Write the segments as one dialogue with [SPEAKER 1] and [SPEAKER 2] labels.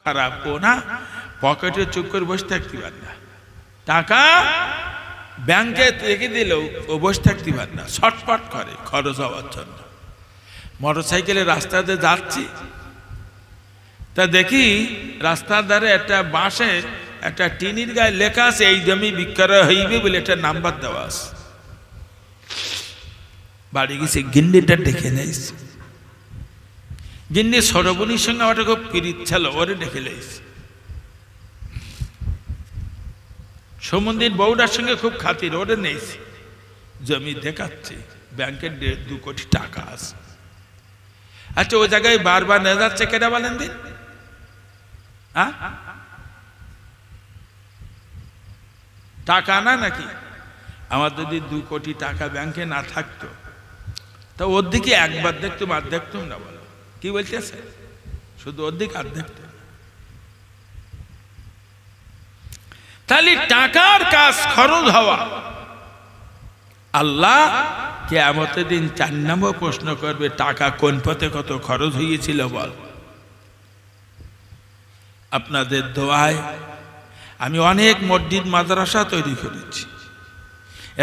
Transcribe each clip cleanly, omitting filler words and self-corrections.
[SPEAKER 1] খারাপ ও না, পকেটে চুপ করে বসে থাকতে পারে না, টাকা ব্যাংকে রেখে দিলেও ও বসে থাকতে পারে না, ছটফট করে খরচ হওয়ার জন্য। মোটরসাইকেলে রাস্তাতে যাচ্ছি, তা দেখি রাস্তার ধারে একটা বাঁশে একটা টিনির গায়ে লেখা আছে এই জমি বিক্রয় হইবে বলে একটা নাম্বার দেওয়া আছে। বাড়ি গেছি, গিন্নিটা ডেকে নিয়েছি। গিন্নি সরবনির সঙ্গে আমার খুব পিরিত ছিল, ওরে ডেকে নিয়েছি। সমুদ্রের বউটার সঙ্গে খুব খাতির, ওরে নিয়েছি। জমি দেখাচ্ছি, ব্যাংকের 2 কোটি টাকা আছে। আচ্ছা, ওই জায়গায় বারবার নিয়ে যাচ্ছে কেনা বলেন দিন? হ্যাঁ, টাকা না নাকি? আমার যদি 2 কোটি টাকা ব্যাংকে না থাকতো তা ওর দিকে একবার দেখতুম আর দেখতুম না। বলো কি বলতেছে? শুধু ওর দিকে আর দেখতুম। তাহলে টাকার কাজ খরচ হওয়া, আল্লাহ কিয়ামতের দিন 4 নম্বর প্রশ্ন করবে, টাকা কোন পথে কত খরচ হয়েছিল বল। আপনাদের দোয়ায় আমি অনেক মসজিদ মাদ্রাসা তৈরি করেছি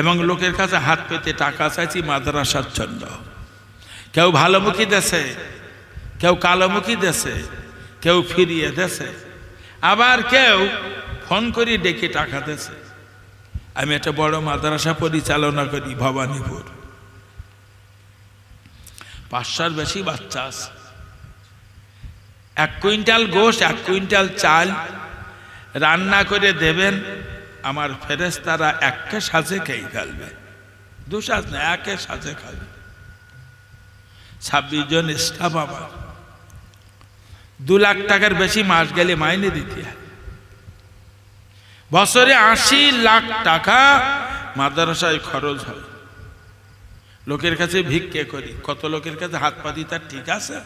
[SPEAKER 1] এবং লোকের কাছে হাত পেতে টাকা চাইছি মাদ্রাসার জন্য। কেউ ভালোমুখী দেশে, কেউ কালোমুখী দেশে, কেউ ফিরিয়ে দেশে, আবার কেউ ফোন করে ডেকে টাকা দেশে। আমি একটা বড় মাদ্রাসা পরিচালনা করি ভবানীপুর। 500-র বেশি বাচ্চা আছে। 1 কুইন্টাল গোশ, 1 কুইন্টাল চাল রান্না করে দেবেন, আমার ফেরেশতারা একে সাজে খেয়ে ফেলবে। 2 সাজ না, একে সাজে খাবে। 26 জন স্টাফ, আমার 2 লাখ টাকার বেশি মাস গেলে মাইনে দিতে হয়। বছরে 80 লাখ টাকা মাদ্রাসায় খরচ হয়। লোকের কাছে ভিক্ষে করি, কত লোকের কাছে হাত পাতি, তার ঠিক আছে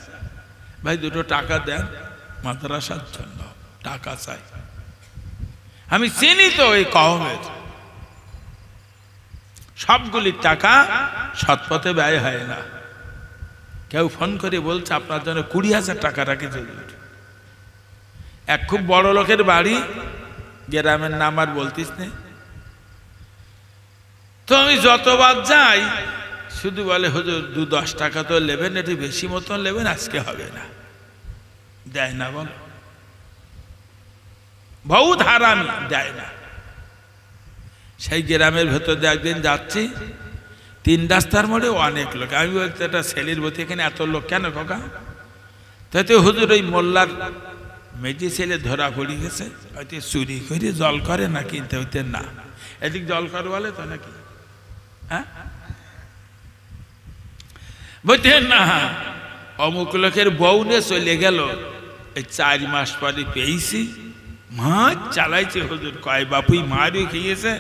[SPEAKER 1] ভাই 2 টাকা দেন মাদ্রাসার জন্য, টাকা চাই। আমি চিনি তো এই কওমের সবগুলি টাকা সৎপথে ব্যয় হয় না। কেউ ফোন করে বলছে আপনার জন্য 20,000 টাকা রাখে জরুরি। এক খুব বড় লোকের বাড়ি, গ্রামের নাম আর বলতিস নেই, তো আমি যতবার যাই শুধু বলে হুজুর 2-10 টাকা তো নেবেন, একটু বেশি মতন নেবেন, আজকে হবে না। দেয় না, বল বহুত হারামি, দেয় না। সেই গ্রামের ভেতর দিয়ে একদিন যাচ্ছি, 3 রাস্তার মোড়ে অনেক লোক। আমি বলছি একটা ছেলের বলতে এখানে এত লোক কেন কাকা? তাতে হুজুর ওই মোল্লার মেজি ছেলে ধরা পড়ে গেছে, হয়তো চুরি করে জল করে না, কিনতে হইতে না, এদিক জল করে বলে তো নাকি? হ্যাঁ, বলতেন না অমুক লোকের বউ নিয়ে চলে গেল, এই 4 মাস পরে পেয়েছি, মাছ চালাইছে হুজুর, কয় বাপুই মারও খেয়েছে,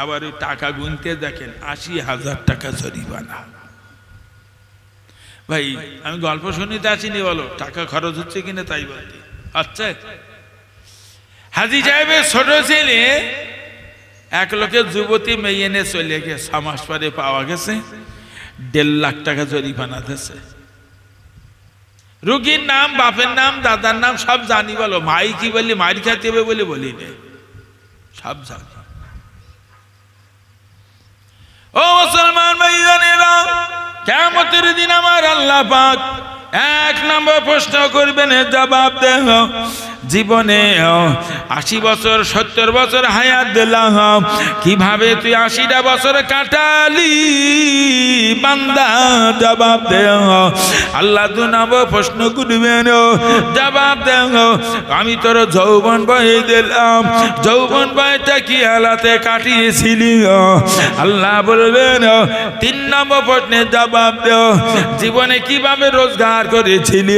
[SPEAKER 1] আবার ওই টাকা গুনতে দেখেন 80,000 টাকা জরিমানা। ভাই আমি গল্প শুনিতে আসিনি, বলো টাকা খরচ হচ্ছে কিনা তাই বলতে। আচ্ছা, হাজি সাহেবের ছোট ছেলে এক লোকের যুবতী মেয়ে এনে চলে গেছে, 6 মাস পরে পাওয়া গেছে, 1.5 লাখ টাকা জরিমানা দিয়েছে। রুগীর নাম, বাপের নাম, দাদার নাম সব জানি, বলো মাই কি বললি, মারি খাইতে হবে বলে বলি নে, সব জানি। ও মুসলমান ভাইজানেরা, কিয়ামতের দিন আমার আল্লাহ পাক 1 নম্বর প্রশ্ন করবেন, জবাব দেহ। জীবনে 80 বছর 70 বছর হায়াত দিলাম, কিভাবে তুই 80টা বছর কাটালি বান্দা, জবাব দেহ। আল্লাহ 2 নম্বর প্রশ্ন করবেন, জবাব দেহ। আমি তোর যৌবন বয়ে দিলাম, যৌবন বয়টা কি হালাতে কাটিয়েছিলি? আল্লাহ বলবেন 3 নম্বর প্রশ্নের জবাব দেহ, জীবনে কিভাবে রোজগার করেছিলি?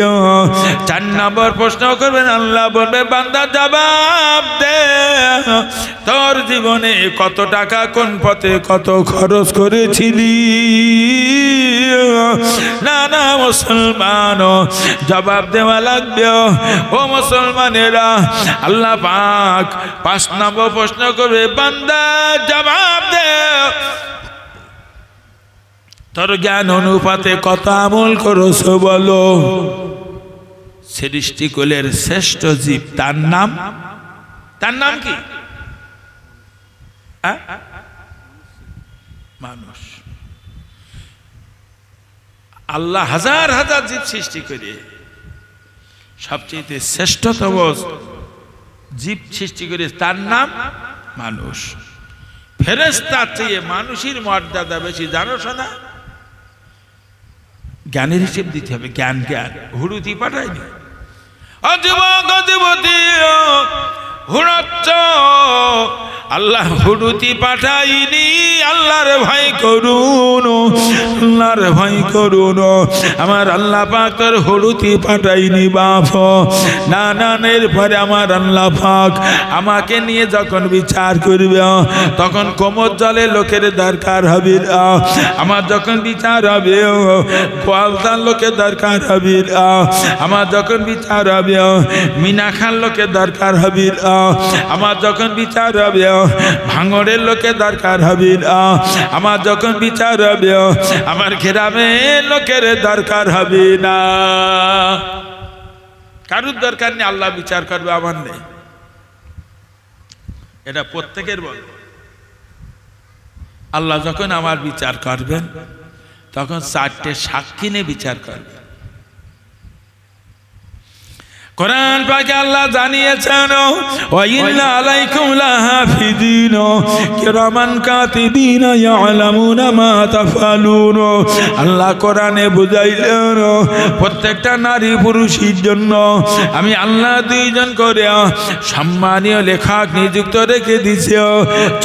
[SPEAKER 1] 4 নম্বর প্রশ্ন করবেন, আল্লাহ বলবে বান্দা জবাব দে, তোর জীবনে কত টাকা কোন পথে কত খরচ করেছিলি? না না মুসলমান, জবাব দেওয়া লাগবে। ও মুসলমানেরা, আল্লাহ পাক 5 নম্বর প্রশ্ন করবে, বান্দা জবাব দে, তোর জ্ঞান অনুপাতে কত আমল করছো বলো? সৃষ্টিকুলের শ্রেষ্ঠ জীব, তার নাম কি? মানুষ। আল্লাহ হাজার হাজার জীব সৃষ্টি করে সবচেয়ে শ্রেষ্ঠতম জীব সৃষ্টি করে, তার নাম মানুষ। ফেরেশতার চেয়ে মানুষের মর্যাদা বেশি, জানো শোনা? জ্ঞানের হিসেব দিতে হবে, জ্ঞান হুড়ুতি পাঠায়নি। আল্লাহ হুড়ুতি পাঠাইনি, আল্লাহর ভয় করুন, আল্লাহর ভয় করুন। আমার আল্লাহ পাক তোর হুড়ুতি পাঠাইনি বাপ, না এরপরে আমার আল্লাহ পাক আমাকে নিয়ে যখন বিচার করবে তখন কোমর জলে লোকের দরকার হবে। আমার যখন বিচার হবে গোয়ালদার লোকের দরকার হবে, আমার যখন বিচার হবে মিনা খান লোকের দরকার হবে, আমার যখন বিচার হবে ভাঙড়ের লোকের দরকার হবে, আমার যখন বিচার হবে আমার গ্রামের লোকের দরকার হবে না। কারুর দরকার নেই, আল্লাহ বিচার করবে, আমার নেই। এটা প্রত্যেকের বল। আল্লাহ যখন আমার বিচার করবেন তখন 4টে সাক্ষী নিয়ে বিচার করবেন। কোরআন পাকে আল্লাহ জানিয়েছেন, ওয়া ইন্না আলাইকুম লাহাফিজিন কিরামান কাতিবিন ইয়ালামুনা মা তাফআলুন। আল্লাহ কোরআনে বুঝাইলেন প্রত্যেকটা নারী পুরুষের জন্য আমি আল্লাহ 2 জন করে সম্মানীয় লেখক নিযুক্ত রেখে দিয়েছি।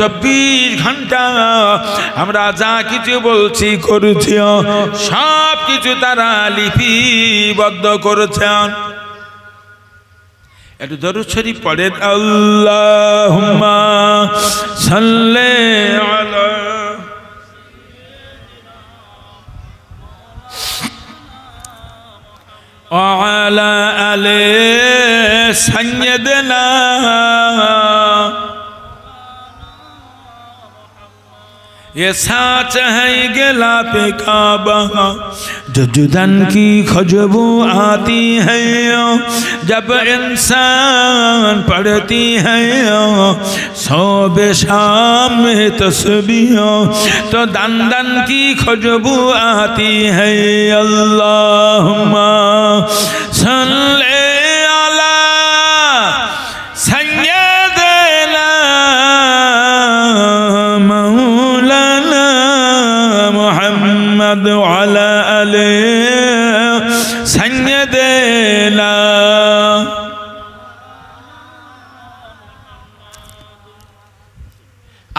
[SPEAKER 1] 24 ঘন্টা আমরা যা কিছু বলছি করছি সব কিছু তারা লিপিবদ্ধ করেছেন। একটু দরুদ শরীফ পড়েন, আল্লাহুম্মা সাল্লি আলা ওয়া আলা আলি সাইয়্যিদিনা ये साच है गिलाफ काबा जो जुदन की खुशबू आती है जब इंसान पढ़ती है सुबह शाम में तस्बीह तो दन दन की खुशबू आती है। अल्लाहुम्मा सल्ले अला सय्यिदिना वाला आले सय्यिदिना।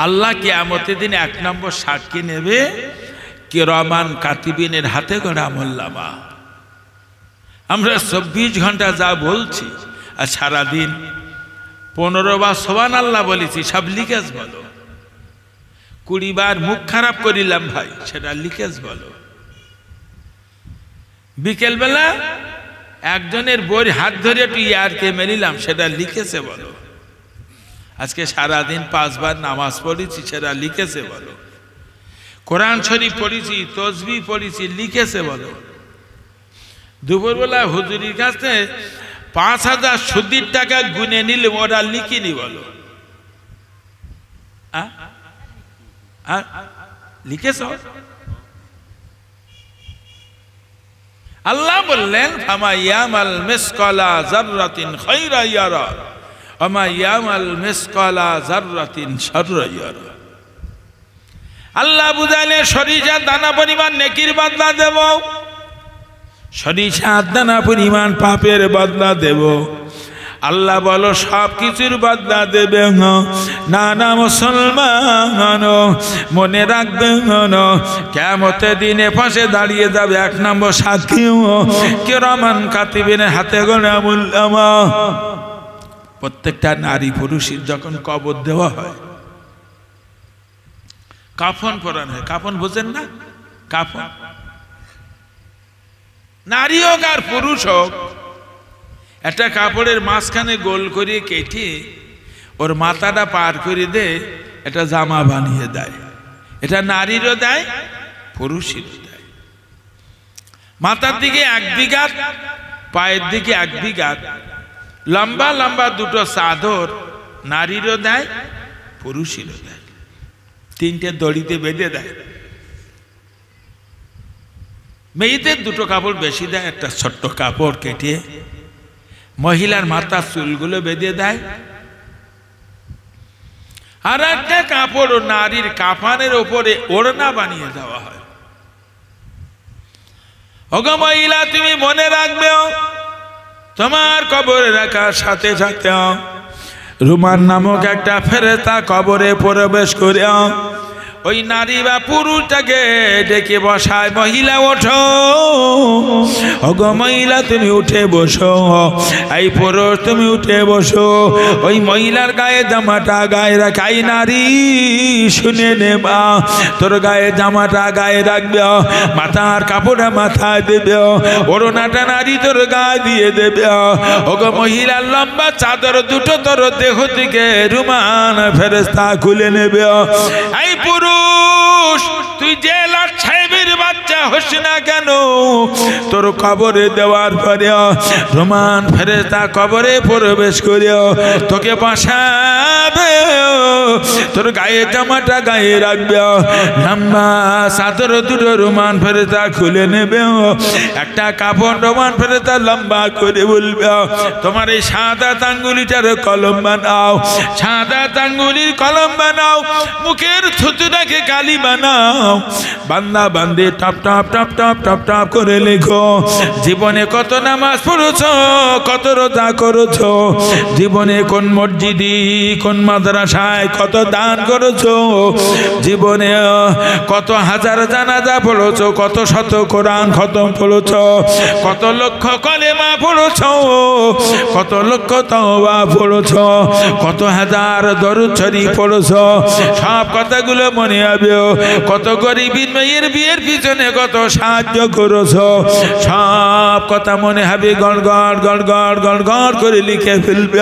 [SPEAKER 1] আল্লাহ কিয়ামতের দিন 1 নম্বর সাক্ষী নেবে কিরামান কাতিবিনের হাতে গড়া আমলনামা। আমরা 24 ঘন্টা যা বলছি আর সারাদিন 15 বার সুবহানাল্লাহ বলেছি, সব লিখেছ বলো। 20 বার মুখ খারাপ করিলাম ভাই, সেটা লিখেছ বলো। বিকেল বেলা একজনের বইয়ের হাত ধরে একটু ইয়ারকে মেরিলাম, সেটা লিখেছে বলো। আজকে সারাদিন 5 বার নামাজ পড়েছি, সেটা লিখেছে বলো। কোরআন শরীফ পড়েছি, তসবিহ পড়েছি, লিখেছে বলো। দুপুরবেলা হুজুরির কাছে 5000 সুদের টাকা গুনে নিলে ওরা লিখিনি বলো। লিখেছ? আল্লাহ বললেন ফামা ইয়ামাল মিসকালা যাররাতিন খায়রা ইয়ারা ওয়া মা ইয়ামাল মিসকালা যাররাতিন শাররা ইয়ারা। আল্লাহ বুঝাইলে সরিষা দানা পরিমাণ নেকির বদলা দেব, সরিষা দানা পরিমাণ পাপের বদলা দেব। আল্লাহ বলো সব কিছুর বদলা দেবে না। না মুসলমান মনে রাখবে কিয়ামতের দিনে পাশে দাঁড়িয়ে যাবে 1 নম্বর সাক্ষী কিরামান কাতিবিনের হাতে গড়া আমলনামা। প্রত্যেকটা নারী পুরুষের যখন কবর দেওয়া হয়, কাফন পরানো হয়। কাফন বোঝেন না? কাফন নারী হোক আর পুরুষ হোক, একটা কাপড়ের মাঝখানে গোল করে কেটে ওর মাথাটা পার করে দে, এটা জামা বানিয়ে দেয়। এটা নারীরও দেয়, পুরুষেরও দেয়। মাথার দিকে 1 বিঘা পায়ের দিকে 1 বিঘা লম্বা লম্বা দুটো চাদর নারীরও দেয় পুরুষেরও দেয়, 3টে দড়িতে বেঁধে দেয়। মেয়েদের 2টো কাপড় বেশি দেয়, একটা ছোট্ট কাপড় কেটে মহিলার মাথার চুলগুলো বেঁধে দেয়, আর একটা কাপড় নারীর কাফানের উপরে ওড়না বানিয়ে দেওয়া হয়। ওগো মহিলা, তুমি মনে রাখবে তোমার কবরে রাখার সাথে সাথে রুমান নামক একটা ফেরেশতা কবরে প্রবেশ করে ওই নারী বা পুরুষটাকে ডেকে বসায়, মহিলা ওঠো, ওগো মহিলা তুমি উঠে বসো, এই পুরুষ তুমি উঠে বসো। ওই মহিলার গায়ে জামাটা গায়ে রাখাই নারী শুনে নেবা, তোর গায়ে জামাটা গায়ে রাখবে, মাথার কাপড়টা মাথায় দেবে, ওড়নাটা নারী তোর গায়ে দিয়ে দেবে। ওগো মহিলার লম্বা চাদর দুটো তোর দেহ থেকে রুমান ফেরেশতা খুলে নেবে। এই পুরুষ, তুই যে লাট সাহেবের বাচ্চা হোস না কেন, তোর কবরে দেওয়ার পরে রুমান ফেরেশতা কবরে প্রবেশ করে তোকে বসাবে, তোর গায়ে জামাটা গায়ে রাখবে, লম্বা চাদর দুটো রুমান ফেরেশতা খুলে নেবে, একটা কাপড় রুমান ফেরেশতা লম্বা করে বলবে, তোমার এই সাদা আঙ্গুলিটার কলম বানাও, সাদা আঙ্গুলির কলম বানাও, মুখের থুতুটাকে কালি বানাও, বান্দা বান্দে টপ টপ টপ টপ টপ টপ করে লেখো, জীবনে কত নামাজ পড়েছো, কত রোজা করেছো, জীবনে কোন মসজিদি কোন মাদ্রাসায় কত দান করেছো, জীবনে কত হাজার জানাজা পড়েছো, কত শত কোরআন খতম পড়েছো, কত লক্ষ কলেমা পড়েছো, কত লক্ষ তওবা পড়েছো, কত হাজার দরুদ শরীফ পড়েছো, সব কথাগুলো মনে হবে। কত গরিবের মেয়ের বিয়ের পিছনে কত সাহায্য করেছো, সব কথা মনে হবে, গড় গড় গড় গড় গড় গড় করে লিখে ফেলবে।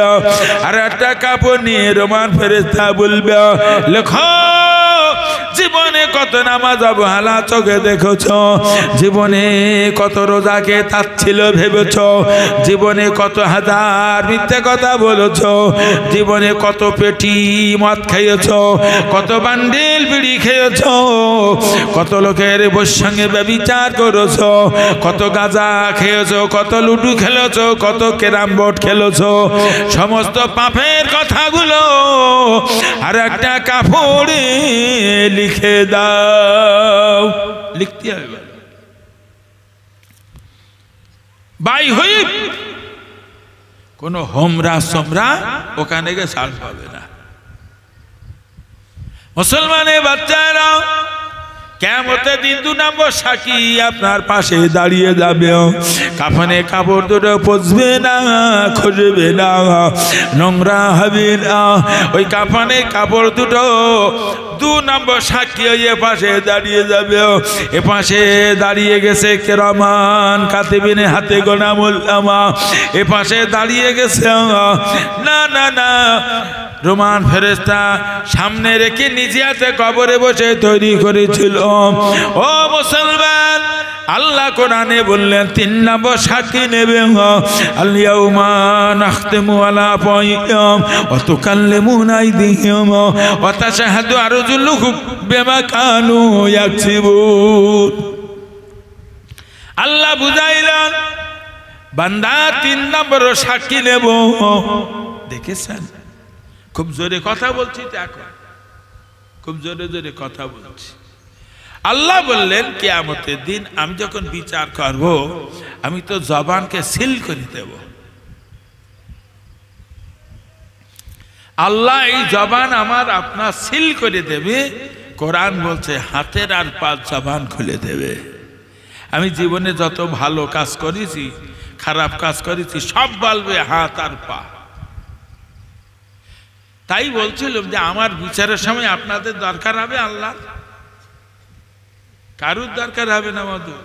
[SPEAKER 1] আর একটা কাপড় নিয়ে রুমান ফেরেশতা বলবে, লেখো, জীবনে কত নামাজ অবহেলা চোখে দেখেছ, জীবনে কত রোজাকে তাচ্ছিল ভেবেছ, জীবনে কত হাজার মিথ্যে কথা বলেছ, জীবনে কত পেটি মদ খেয়েছ, কত বান্ডিল বিড়ি খেয়েছ, কত লোকের সঙ্গে ব্যভিচার করেছ, কত গাঁজা খেয়েছ, কত লুডু খেলেছ, কত ক্যারাম বোর্ড খেলেছ, সমস্ত পাপের কথাগুলো আর একটা কাপড়ে লিখে দাও। লিখতে হবে বাই হই, কোন হোমরা সোমরা ওখানে গিয়ে সাল পাবে না। মুসলমানের বাচ্চারা কিয়ামতের দিন 2 নম্বর সাক্ষী আপনার পাশে দাঁড়িয়ে যাবে, কাফনে কাপড় দুটো পচবে না, খুঁজবে না, নোংরা হবে না, ওই কাফনে কাপড় দুটো 2 নম্বর সাক্ষী এ পাশে দাঁড়িয়ে যাবে। এ পাশে দাঁড়িয়ে গেছে কিরামান কাতিবিন হাতে গোনা মোল্লামা, এ পাশে দাঁড়িয়ে গেছে না না না রুমান ফেরেশতা সামনে রেখে নিজে হাতে কবরে বসে তৈরি করেছিল। ও মুসলমান, আল্লাহ কোরআনে বললেন 3 নম্বর সাক্ষী নেবে, আল ইয়াউমা নাখতিমু আলা আফওয়াহিহিম ওয়া তুকাল্লিমুনা আইদিহিম ওয়া তাশহাদু আরজুলুহুম বিমা কানু ইয়াকসিবুন। আল্লাহ বুঝাইলেন বান্দা 3 নম্বর সাক্ষী নেব। দেখেছেন খুব জোরে কথা বলছি, তো এখন খুব জোরে জোরে কথা বলছি। আল্লাহ বললেন কিয়ামতের দিন আমি যখন বিচার করব, আমি তো জবানকে সিল করে দেব। আল্লাহ এই জবান আমার আপনার সিল করে দেবে। কোরআন বলছে হাতের আর পাঁচ জবান খুলে দেবে। আমি জীবনে যত ভালো কাজ করেছি, খারাপ কাজ করেছি, সব বলবে হাত আর পা। তাই বলছিলাম যে আমার বিচারের সময় আপনাদের দরকার হবে আল্লাহ, কারুর দরকার হবে না। মধু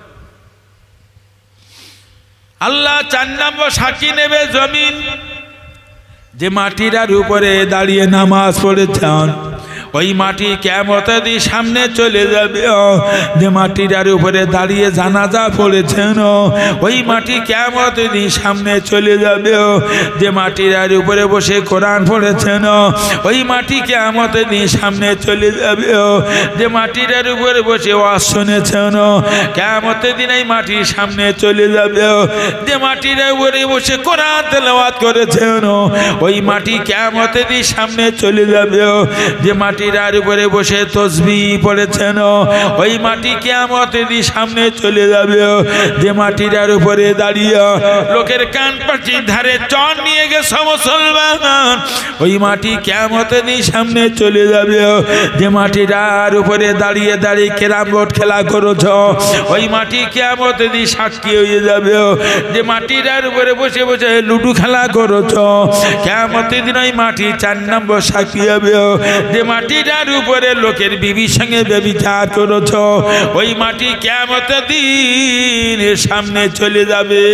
[SPEAKER 1] আল্লাহ 4 নম্বর সাক্ষী নেবে জমিন। যে মাটির উপরে দাঁড়িয়ে নামাজ পড়েছেন, ওই মাটি কিয়ামতের দিন সামনে চলে যাবে যে মাটিটার উপরে দাঁড়িয়ে জানাজা পড়েছেন ওই মাটি কিয়ামতের দিন সামনে চলে যাবে যে মাটিটার উপরে বসে কোরআন পড়েছেন ওই মাটি কিয়ামতের দিন সামনে চলে যাবে যে মাটিটার উপরে বসে ওয়াজ শুনেছেন কিয়ামতের দিন এই মাটির সামনে চলে যাবে যে মাটিটার উপরে বসে কোরআন তেলাওয়াত করেছেন ওই মাটি কিয়ামতের দিন সামনে চলে যাবে যে মাটিটার উপরে বসে তাসবিহ পড়েছেন ওই মাটি কিয়ামতের দিন সামনে চলে যাবে যে মাটিটার উপরে দাঁড়িয়ে লোকের কান পাচির ধারে চর নিয়ে গেছে মুসলমান ওই মাটি কিয়ামতের দিন সামনে চলে যাবে যে মাটিটার উপরে দাঁড়িয়ে দাঁড়িয়ে ক্যারাম বোর্ড খেলা করেছ ওই মাটি কিয়ামতের দিন সাক্ষী হয়ে যাবে যে মাটিটার উপরে বসে বসে লুডু খেলা করেছ কিয়ামতের দিন ওই মাটি 4 নম্বর সাক্ষী হবে যে মাটিটার উপরে লোকের বিবির সঙ্গে ব্যভিচার করেছ ওই মাটি কিয়ামতের দিন সামনে চলে যাবে।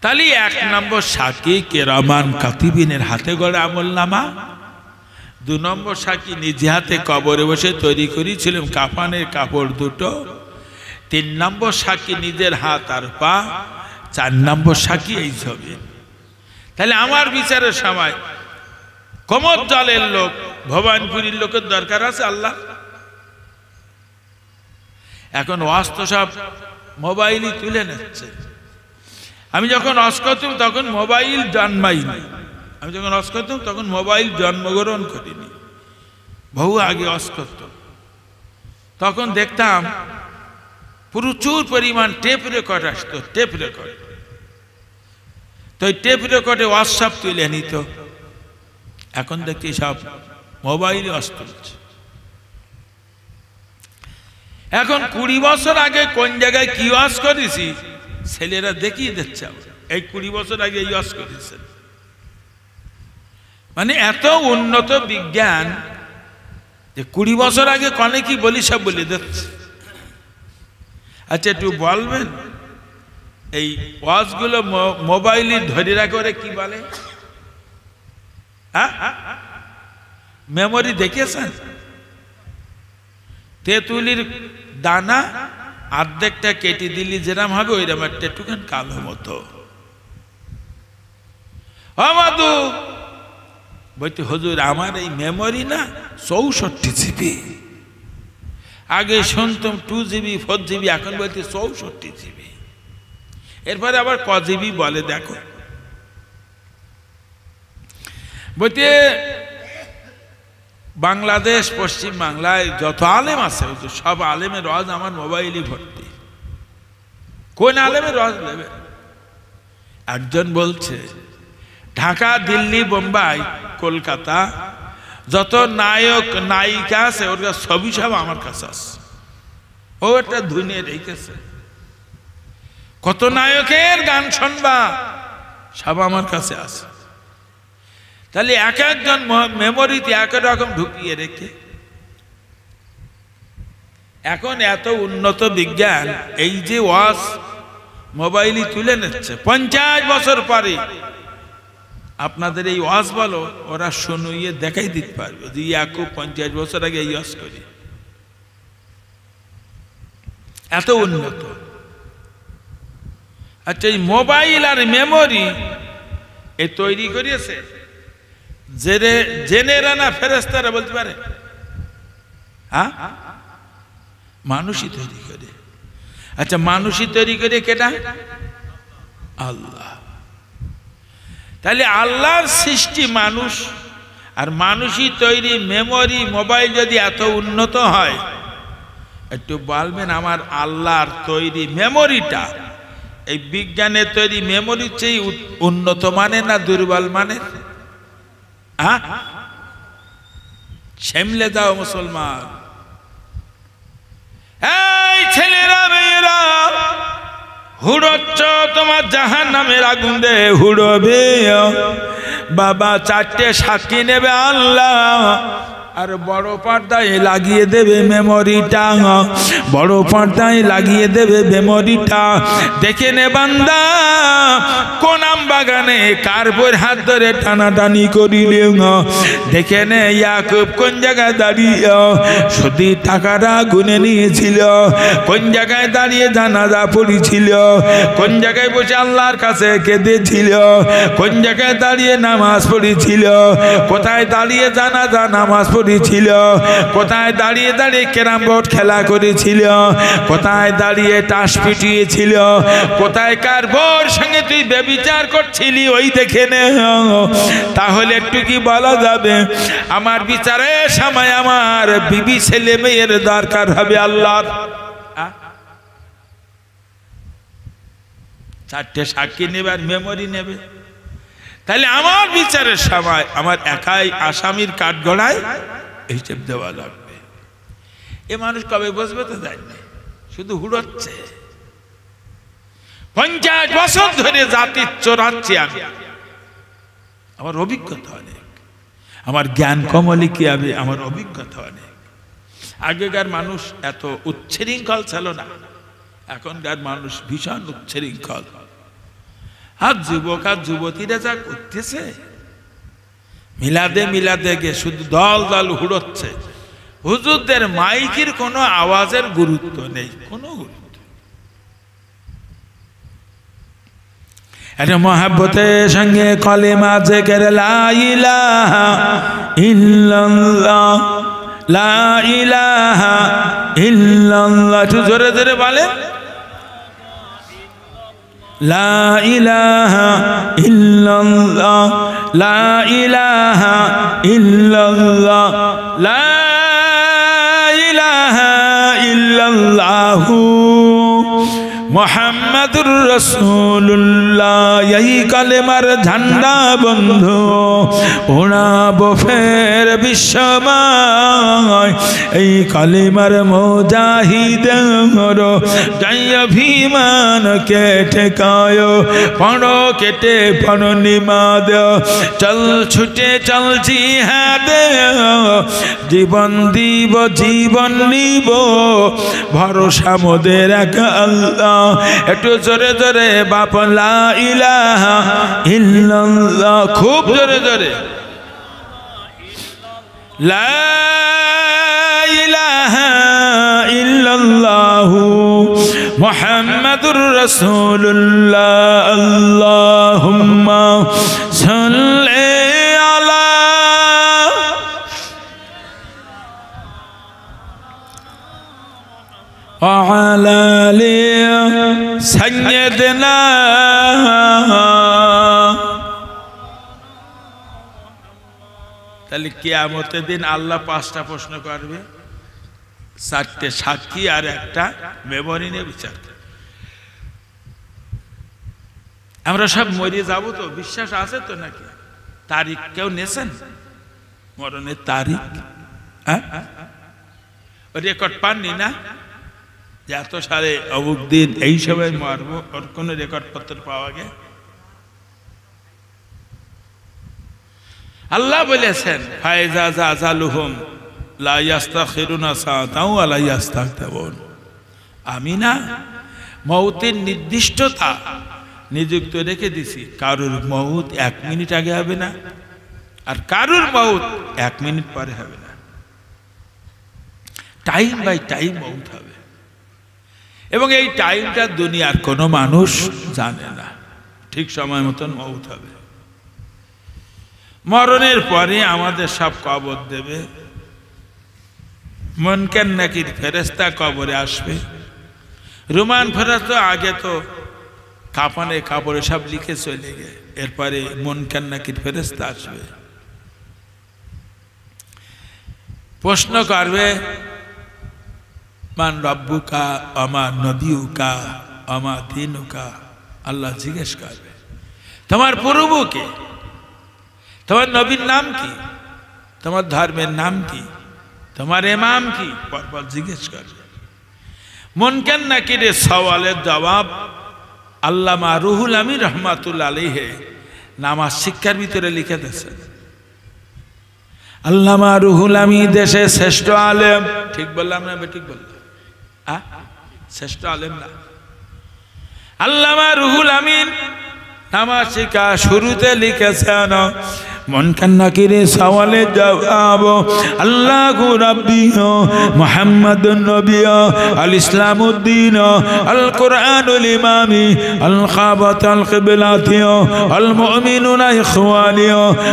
[SPEAKER 1] তাহলে 1 নম্বর সাক্ষী কিরামান কাতিবিনের হাতে গড়া আমলনামা, 2 নম্বর সাক্ষী নিজে হাতে কবরে বসে তৈরি করেছিলাম কাফনের কাপড় দুটো, 3 নম্বর সাক্ষী নিজের হাত আর পা, 4 নম্বর সাক্ষী এই ছবি। তাহলে আমার বিচারের সময় কোমর জলের লোক ভবানপুরীর লোকের দরকার আছে আল্লাহ? এখন ওয়াজ তো সব মোবাইলই তুলে নিচ্ছে। আমি যখন ওয়াজ করতাম তখন মোবাইল জন্মাইনি, আমি যখন ওয়াজ করতাম তখন মোবাইল জন্মগ্রহণ করিনি, বহু আগে ওয়াজ করতাম। তখন দেখতাম প্রচুর পরিমাণ টেপ রেকর্ড আসতো, টেপ রেকর্ড। তো ওই টেপ রেকর্ডে ওয়াজ সব তুলে নিত। এখন দেখি সব মোবাইলে ওয়াজ তুলছে। এখন 20 বছর আগে কোন জায়গায় কি ওয়াজ করেছি ছেলেরা দেখিয়ে দিচ্ছে, এই 20 বছর আগে এই ওয়াজ করেছেন। মানে এত উন্নত বিজ্ঞান যে 20 বছর আগে কনে কি বলি সব বলে দিচ্ছে। আচ্ছা একটু বলবেন এই ওয়াজগুলো মোবাইলে ধরে রাখে কি বলে? মেমোরি দেখেছেন? তেঁতুলির দানা অর্ধেকটা কেটে দিলি যেরাম হবে ওইরকম একটা একটুখান কালো মতো। আমাদু বলতে হুজুর আমার এই মেমোরি না 64 জিবি, আগে শুনতাম 2 জিবি 4 জিবি, এখন বলতে 64 জিবি। এরপরে আবার ক জিবি বলে দেখো। বলতে বাংলাদেশ পশ্চিম বাংলায় যত আলেম আছে সব আলেমের রজ আমার মোবাইলই ভর্তি। কোন আলেমের রজ নেবে? একজন বলছে ঢাকা, দিল্লি, বোম্বাই, কলকাতা যত নায়ক নায়িকা আছে ওর ছবি সব আমার কাছে আছে। ও একটা দুনিয়া রেখেছে, কত নায়কের গান শুনবা সব আমার কাছে আছে। তাহলে এক একজন মেমোরিতে এক রকম ঢুকিয়ে রেখে। এখন এত উন্নত বিজ্ঞান, এই যে ওয়াজ মোবাইলই তুলে নিচ্ছে। 50 বছর পরে আপনাদের এই ওয়াজ বলো ওরা শুনুইয়ে দেখাই দিতে পারবে যে 50 বছর আগে এই ওয়াজ করি। এত উন্নত। আচ্ছা এই মোবাইল আর মেমোরি এ তৈরি করিয়েছে জেনেরা না ফেরেশতারা বলতে পারে? হ্যাঁ, মানুষই তৈরি করে। আচ্ছা মানুষই তৈরি করে কেটা? আল্লাহ। তাহলে আল্লাহর সৃষ্টি মানুষ আর মানুষই তৈরি মেমোরি মোবাইল যদি এত উন্নত হয়, একটু বলবেন আমার আল্লাহর তৈরি মেমোরিটা এই বিজ্ঞানের তৈরি মেমোরির চেয়ে উন্নত মানের না দুর্বল মানের? হ্যাঁ, সামলে যাও মুসলমান। এই ছেলেরা মেয়েরা হুড়োচ্ছ তোমার জাহান্নামের আগুন দে হুড়োবে। বাবা 4টে সাক্ষী নেবে আল্লাহ, আর বড় পর্দায় লাগিয়ে দেবে মেমোরিটা, বড় পর্দায় লাগিয়ে দেবে মেমোরিটা। দেখে নে বান্দা কোন আম্বা বাগানে কার বইয়ের হাত ধরে টানাটানি করিলে দেখে নে ইয়াকুব কোন জায়গায় দাঁড়িয়ে শুধু টাকাটা গুনে নিয়েছিল, কোন জায়গায় দাঁড়িয়ে জানাজা পড়েছিল, কোন জায়গায় বসে আল্লাহর কাছে কেঁদেছিল, কোন জায়গায় দাঁড়িয়ে নামাজ পড়েছিল, কোথায় দাঁড়িয়ে জানাজা নামাজ পড়েছিল, কোথায় দাঁড়িয়ে দাঁড়িয়ে ক্যারাম বোর্ড খেলা করেছিল, কোথায় দাঁড়িয়ে টাস পিটিয়েছিল, কোথায় কার বোর সঙ্গে তুই ব্যভিচার করছিলি ওই দেখে নে। তাহলে একটু কি বলা যাবে আমার বিচারের সময় আমার বিবি ছেলে মেয়ের দরকার হবে আল্লাহর? চারটে সাক্ষী নেবে আর মেমোরি নেবে, তাহলে আমার বিচারের সময় আমার একাই আসামির কাঠগড়ায় হিসেব দেওয়া লাগবে। এ মানুষ কবে বসবে তো জানি না, শুধু হুড়োচ্ছে। 50 বছর ধরে জাতি চোরাচ্ছি আমি, আমার অভিজ্ঞতা অনেক, আমার জ্ঞান কমলে কি হবে, আমার অভিজ্ঞতা অনেক। আগেকার মানুষ এত উচ্ছৃঙ্খল ছিল না, এখনকার মানুষ ভীষণ উচ্ছৃঙ্খল। আর যুবক আর যুবতীরা যা করতেছে, মিলাদে মিলাদে গিয়ে শুধু দল দল হুড়োচ্ছে। হুজুরদের মাইকের কোনো আওয়াজের গুরুত্ব নেই, কোনো গুরুত্ব। এটা মহাব্বতের সঙ্গে কলেমা জিকির লা ইলাহা ইল্লাল্লাহ, লা ইলাহা ইল্লাল্লাহ। একটু জোরে জোরে বলে লা ইলাহা ইল্লাল্লাহ, লা ইলাহা ইল্লাল্লাহ, লা ইলাহা ইল্লাল্লাহু মুহাম্মাদুর রাসূলুল্লাহ। এই কালেমার ঝান্ডা বন্ধু ওড়াবো ফের বিশ্বময়, এই কালেমার মুজাহিদের জয়াভিমানকে ঠেকায়, পড়ো কেটে পড়ো নিমাদ, চল ছুটে চল জিহাদে, জীবন দিব জীবন নিব, ভরসা মোদের এক আল্লাহ। একটু জোরে জোরে বাপ লা ইলাহা ইল্লাল্লাহ, খুব জোরে জোরে লা ইলাহা ইল্লাল্লাহু মুহাম্মাদুর রাসূলুল্লাহ। আল্লাহুম্মা সাল্লি আলা وعلى آل سيدنا। তাহলে কিয়ামতের দিন আল্লাহ 5টা প্রশ্ন করবে, 4টে সাক্ষী আর একটা মেমোরি নিয়ে বিচার। আমরা সব মরে যাব তো, বিশ্বাস আছে তো নাকি? তারিখ কেউ নেছেন মরণের তারিখ? রেকর্ড পাননি না যে এত সালে অমুক দিন এই সময় মারবো, ওর কোন রেকর্ড পত্র পাওয়া গে? আল্লাহ বলেছেন ফায়জা জাজালুহুম লা ইস্তাখিরুনা সাআতাও ওয়া লা ইস্তাকতাবুন। আমি না মউতের নির্দিষ্টতা নিযুক্ত রেখে দিছি, কারুর মউত 1 মিনিট আগে হবে না, আর কারুর মউত 1 মিনিট পরে হবে না। টাইম বাই টাইম মউত হবে, এবং এই টাইমটা দুনিয়ার কোনো মানুষ জানে না। ঠিক সময় মতন মউত হবে। মরণের পরে আমাদের সব কবর দেবে, মুনকার নাকির ফেরেশতা কবরে আসবে। রুমান ফেরেশতা আগে তো কাফনে কাপড়ে সব লিখে চলে গে, এরপরে মুনকার নাকির ফেরেশতা আসবে, প্রশ্ন করবে মান রব্বুকা আমা নবিয়ুকা আমা দীনুকা। আল্লাহ জিজ্ঞেস করবে তোমার প্রভু কে, তোমার নবীর নাম কি, তোমার ধর্মের নাম কি, তোমার ইমাম কি, পরপর জিজ্ঞেস করবে। মুনকার নাকিরের সওয়ালের জবাব আল্লামা রুহুল আমিন রহমাতুল্লাহ আলাইহি নামাজ শিক্ষার ভিতরে লিখে দিয়েছেন। আল্লামা রুহুল আমিন দেশের শ্রেষ্ঠ আলেম, ঠিক বললাম না? ঠিক বললাম? শ্রেষ্ঠ আলেম না, আল্লামা রুহুল আমিন নামাজ শিক্ষা শুরুতে লিখেছেন মুনকার নাকিরের সওয়ালের জবাব আল্লাহু রাব্বি মুহাম্মাদুন নবী আল ইসলামউদ্দিন আল কুরআনুল ইমামি আল খাবাত আল কিবলাতি আল মুমিনুনা ইখওয়ানি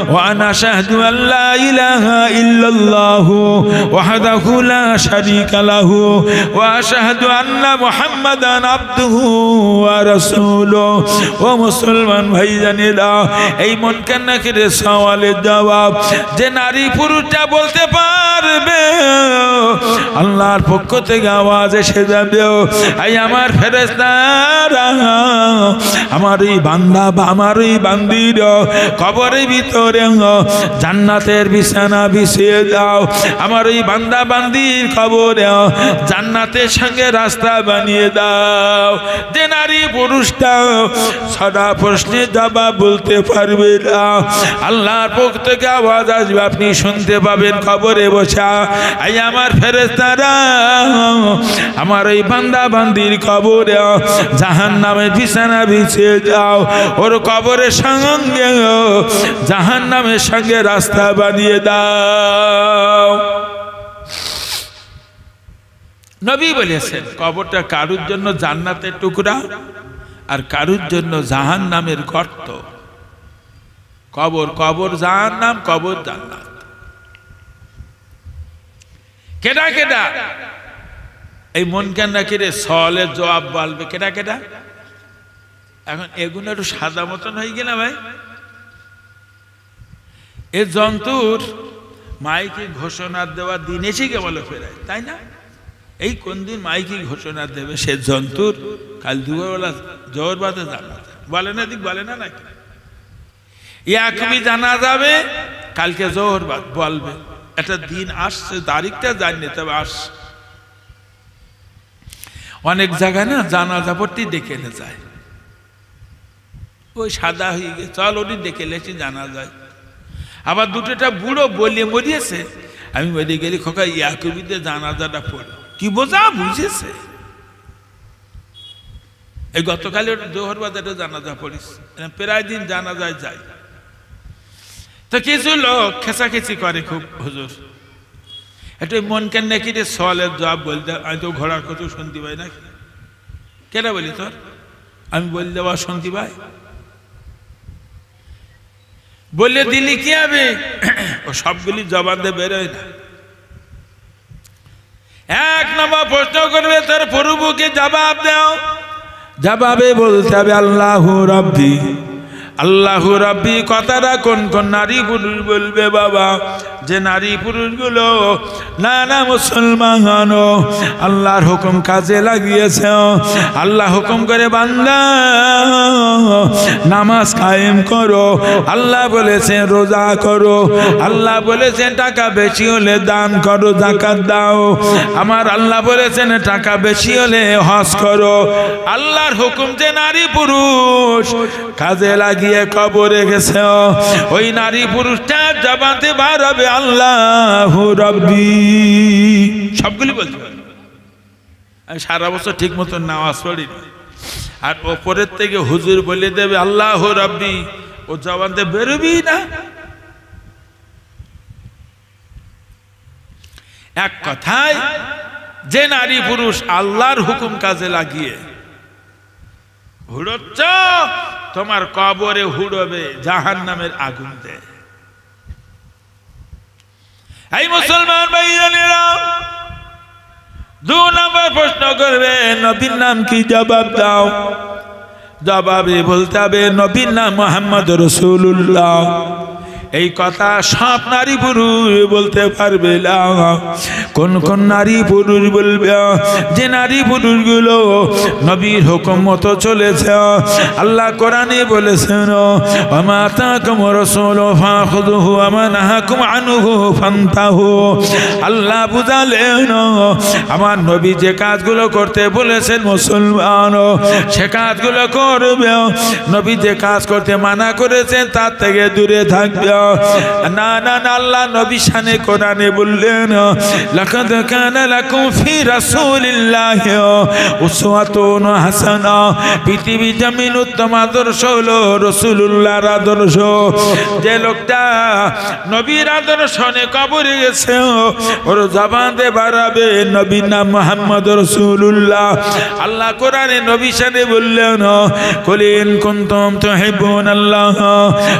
[SPEAKER 1] ওয়া আনা শাহাদু আন লা ইলাহা ইল্লাল্লাহ ওয়াহদাহু লা শারীকা লাহু ওয়া আশহাদু আন্না মুহাম্মাদান আবদুহু ওয়া রাসূলুহু ও মুসলমান ভাইজানেরা এই মুনকার নাকিরের সওয়ালের জবাব যে নারী পুরুষটা বলতে পারবে আল্লাহর পক্ষ থেকে আওয়াজ এসে যাবে এই আমার ফেরেশতারা আমার এই বান্দা বা আমার এই বান্দির কবরের ভিতরে জান্নাতের বিছানা বিছিয়ে দাও আমার এই বান্দা বান্দির কবরে জান্নাতের সঙ্গে রাস্তা বানিয়ে দাও যে নারী পুরুষটা সাদা প্রশ্নের জবাব বলতে পারবে না আল্লাহর পক্ষ থেকে আওয়াজ আসবে আপনি শুনতে পাবেন কবরে বসা এই আমার ফেরেশতারা আমার এই বান্দা বান্দির কবরে জাহান্নামের বিছানা বিছিয়ে দাও ওর কবরের সঙ্গে জাহান্নামের সঙ্গে রাস্তা বানিয়ে দাও নবী বলেছেন কবরটা কারুর জন্য জান্নাতের টুকরা আর কারুর জন্য জাহান্নামের গর্ত কবর কবর জাহান্নাম কবর জান্নাত কেডা কেডা এই মুনকার নাকিরের সওয়ালের জবাব বলবে কেডা কেডা এখন এগুলো একটু সাদা মতন হয়ে গেল ভাই এ জন্তুর মাইকে ঘোষণা দেওয়ার দিন এসে কে বলে ফেরায় তাই না এই কোন দিন মাইকে ঘোষণা দেবে সে জন্তুর কাল দুপুরবেলা জোহর বাদে জানা বলে না দিক বলে না নাকি ইয়াকুবি জানা যাবে কালকে জোহর বাদ বলবে একটা দিন আসছে তারিখটা জানি তবে আসছে অনেক জায়গায় না জানাজা পড়তে দেখে না যায় ওই সাদা হয়ে গেছে চল ওটি দেখে লেছি জানা যায় আবার দুটোটা বুড়ো বলিয়ে মরিয়েছে আমি বেরিয়ে গেলি খোকা ইয়াকুবিতে জানাজাটা পড়ো কি বোঝা বুঝেছে এই গতকালে জোহর বাজারে জানাজা পড়িস প্রায় দিন জানাজায় যায় তো কিছু লোক খেসাখেসি করে খুব হুজুর একটু মুনকার নাকিরের সওয়ালের জবাব বলতে আমি তো ঘোড়ার কথা শুনতে পাই নাকি কেনা বলি তোর আমি বলে দেওয়া শুনতে পাই বললে দিলি কি হবে ও সবগুলি জবাব দিয়ে বেরোয় না এক নম্বর প্রশ্ন করবে তোর প্রভুকে জবাব দাও জবাবে বলতে হবে আল্লাহু রাব্বি আল্লাহু রাব্বি কথাটা কোন কোন নারী পুরুষ বলবে বাবা যে নারী পুরুষগুলো না না মুসলমান আল্লাহর হুকুম কাজে লাগিয়েছে আল্লাহ হুকুম করে বান্দা নামাজ কায়েম করো আল্লাহ বলেছেন রোজা করো আল্লাহ বলেছেন টাকা বেশি হলে দান করো যাকাত দাও আমার আল্লাহ বলেছেন টাকা বেশি হলে হজ করো আল্লাহর হুকুম যে নারী পুরুষ কাজে লাগিয়ে কবরে গেছে ওই নারী পুরুষটা জবাতে বার হবে আল্লাহু রাব্বি সবগুলি বলতে পারবে আমি সারা বছর ঠিক মতো নামাজ পড়িনি আর ওপরের থেকে হুজুর বলে দেবে আল্লাহু রাব্বি ও জবানতে বেরোবি না এক কথায় যে নারী পুরুষ আল্লাহর হুকুম কাজে লাগিয়ে হুড়োচ্ছ তোমার কবরে হুড়বে জাহান্নামের আগুন দেয় এই মুসলমান ভাইয়েরা দুই নম্বর প্রশ্ন করবে নবীর নাম কি জবাব দাও জবাবে বলতে হবে নবীর নাম মুহাম্মদ রাসূলুল্লাহ এই কথা সব নারী পুরুষ বলতে পারবে না কোন কোন নারী পুরুষ বলবে যে নারী পুরুষগুলো নবীর হুকুম মতো চলেছে আল্লাহ কোরআনে বলেছেন ওমা আতাকুম রাসূলু ফাখুযুহু ওয়া মা নাহাকুম আনহু ফান্তাহু আল্লাহ বুঝালেন আমার নবী যে কাজগুলো করতে বলেছেন মুসলমান সে কাজগুলো করবে নবী যে কাজ করতে মানা করেছেন তার থেকে দূরে থাকবে না না না, আল্লাহ নবী শানে কোরআনে বললেন লাকাদ কানা লাকুম ফি রাসূলিল্লাহি উসওয়াতুন হাসানা। পৃথিবী জমিন উত্তম আদর্শ হলো রাসূলুল্লাহর আদর্শ। যে লোকটা নবীর আদর্শ নিয়ে কবরে গেছে ওর জবানে বাড়াবে নবীর নাম মুহাম্মদ রাসূলুল্লাহ। আল্লাহ কোরআনে নবী শানে বললেন কুল ইন কুনতুম তুহিব্বুনাল্লাহ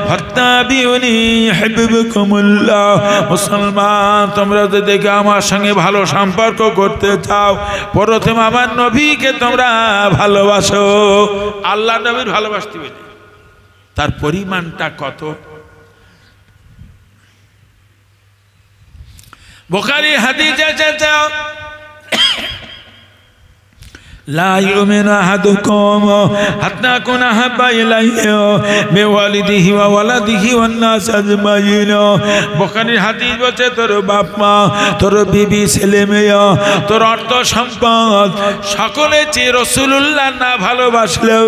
[SPEAKER 1] ফাত্তাবিউনি ইউহিব্বুকুমুল্লাহ। মুসলমান, তোমরা যদি আমার সঙ্গে ভালো সম্পর্ক করতে চাও প্রথমে আমার নবীকে তোমরা ভালোবাসো। আল্লাহ নবীর ভালোবাসতে হবে, তার পরিমাণটা কত। বুখারী হাদিস আছে লা ইউমিনু আহাদুকুম হাত্তা কুনা আহাব্বা ইলাইহি মিন ওয়ালিদিহি ওয়া ওয়ালাদিহি ওয়ান নাস আজমাইন। বুখারীর হাদিস বলছে তোর বাপ মা, তোর বিবি, ছেলে মেয়ে, তোর অর্থ সম্পদ সকলে চেয়ে রাসূলুল্লাহ না ভালোবাসলেও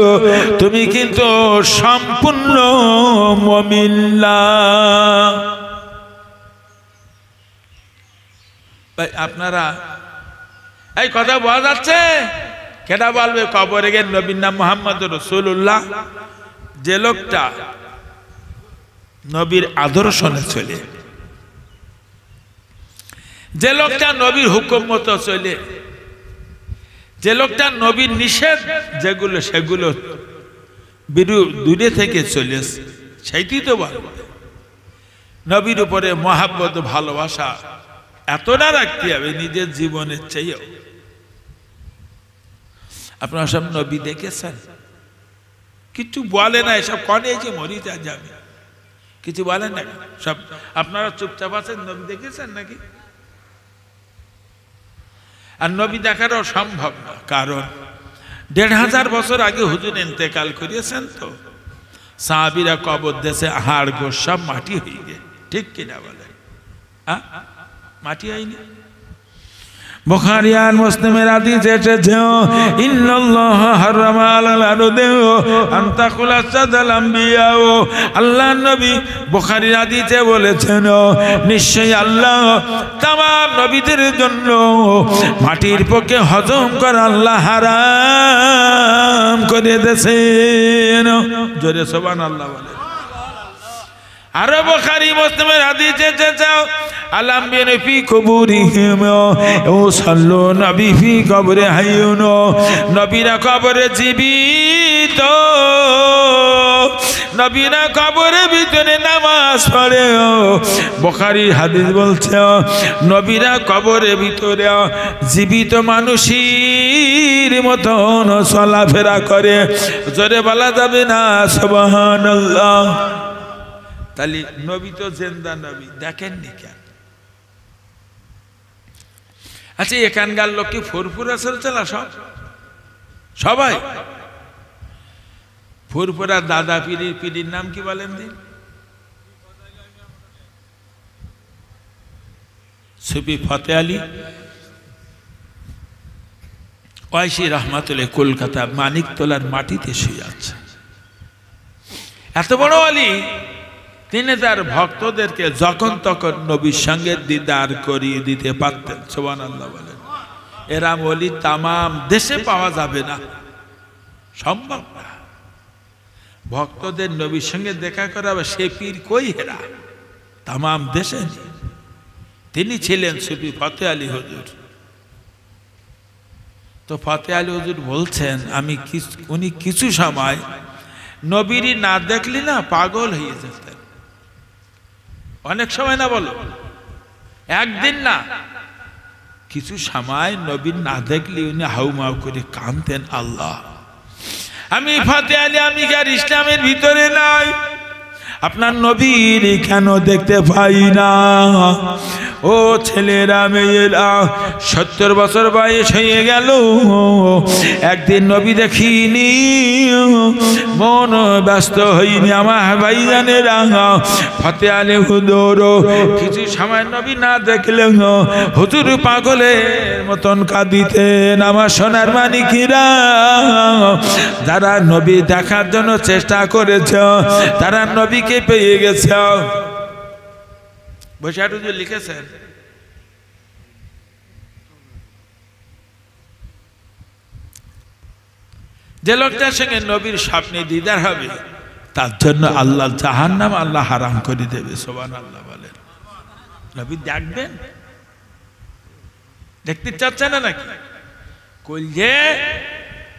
[SPEAKER 1] তুমি কিন্তু সম্পূর্ণ মুমিন না। আপনারা এই কথা বলা যাচ্ছে, কেটা বলবে কবরে গিয়ে নবীর নাম মুহাম্মদ রাসূলুল্লাহ। যে লোকটা নবীর আদর্শনে চলে, যে লোকটা নবীর হুকুম মতো চলে, যে লোকটা নবীর নিষেধ যেগুলো সেগুলো দূরে থেকে চলে, সেইটি তো বলবে। নবীর উপরে মহাব্বত ভালোবাসা এতটা রাখতে হবে নিজের জীবনের চেয়েও। আপনারা সব নবী দেখেছেন? কিছু বলে না, এসব কনে যে মরি যা যাবে, কিছু বলেন না সব। আপনারা চুপচাপ আছেন, নবী দেখেছেন নাকি? আর নবী দেখারও সম্ভব না, কারণ ১৫০০ বছর আগে হুজুর ইন্তেকাল করিয়েছেন। তো সাহাবীরা কবর দেশে হাড় গোড় সব মাটি হয়ে গে, ঠিক কিনা বলে? মাটি হয়নি? বুখারী আর মুসলিমের হাদিস এসেছে ইন্নাল্লাহা হারামা আলাল আরদি আন তাকুলা সাদাল আম্বিয়া। আল্লাহর নবী বুখারীর হাদিসে বলেছেন নিশ্চয়ই আল্লাহ तमाम নবীদের জন্য মাটির পক্ষে হজম করা আল্লাহ হারাম করে দিয়েছেন। জোরে সুবহানাল্লাহ বলে। আর বুখারী মুসলিমের হাদিসে এসেছে আলাম বিনফি কবুরিহিম ও সাল্লু নবী ফি কবরে হাইয়ুন। নবীরা কবরে জীবিত, নবীরা কবরের ভিতরে নামাজ পড়ে। বুখারীর হাদিস বলছে নবীরা কবরের ভিতরে জীবিত মানুষের মতন চলাফেরা করে। জোরে বলা যাবে না সুবহানাল্লাহ? তাহলে নবী তো জিন্দা নবী, দেখেননি কেন? আচ্ছা, এখানকার লোক কি ফুরফুরা চলছে না? সবাই ফুরফুরা। দাদা পীরের নাম কি বলেন দিন? সুফি ফতে আলী ওয়াইসি রহমাতুল্লাহ কলকাতা মানিকতলার মাটিতে শুয়ে আছে। এত বড় আলী, তিনি তার ভক্তদেরকে যখন তখন নবীর সঙ্গে দিদার করিয়ে দিতে পারতেন। সুবহানাল্লাহ বলেন। এরা ওলি তামাম দেশে পাওয়া যাবে না, সম্ভব না। ভক্তদের নবীর সঙ্গে দেখা করাবে সে পীর কই হেরা, তামাম দেশে। তিনি ছিলেন সুফি ফতে আলী হুজুর। তো ফতে আলী হুজুর বলছেন উনি কিছু সময় নবীরই না দেখলি না পাগল হয়ে যেতেন। অনেক সময় না, বলো একদিন না, কিছু সময় নবীর না দেখলি উনি হাউমাউ করে কাঁদতেন। আল্লাহ, আমি ফতে আলী, আমি কি আর ইসলামের ভিতরে নাই? আপনার নবীর কেন দেখতে পাই না? ও ছেলেরা মেয়েরা, ৭০ বছর বয়স হয়ে গেল, একদিন নবী দেখিনি, মন ব্যস্ত হইনি। আমার ভাইজানেরা, ফতে আলী হুজুর কিছু সময় নবী না দেখলে হুজুর পাগলের মতন কাঁদিতেন। আমার সোনার মানিকিরা, যারা নবী দেখার জন্য চেষ্টা করেছে তারা নবীকে পেয়ে গেছে। বৈশাখুজি লিখেছেন যে লোকটার সঙ্গে নবীর স্বপ্নে দিদার হবে তার জন্য আল্লাহ জাহান্নাম আল্লাহ হারাম করে দেবে। সুবহানাল্লাহ বলেন। নবী দেখবেন, দেখতে চাচ্ছে না নাকি? কলিজে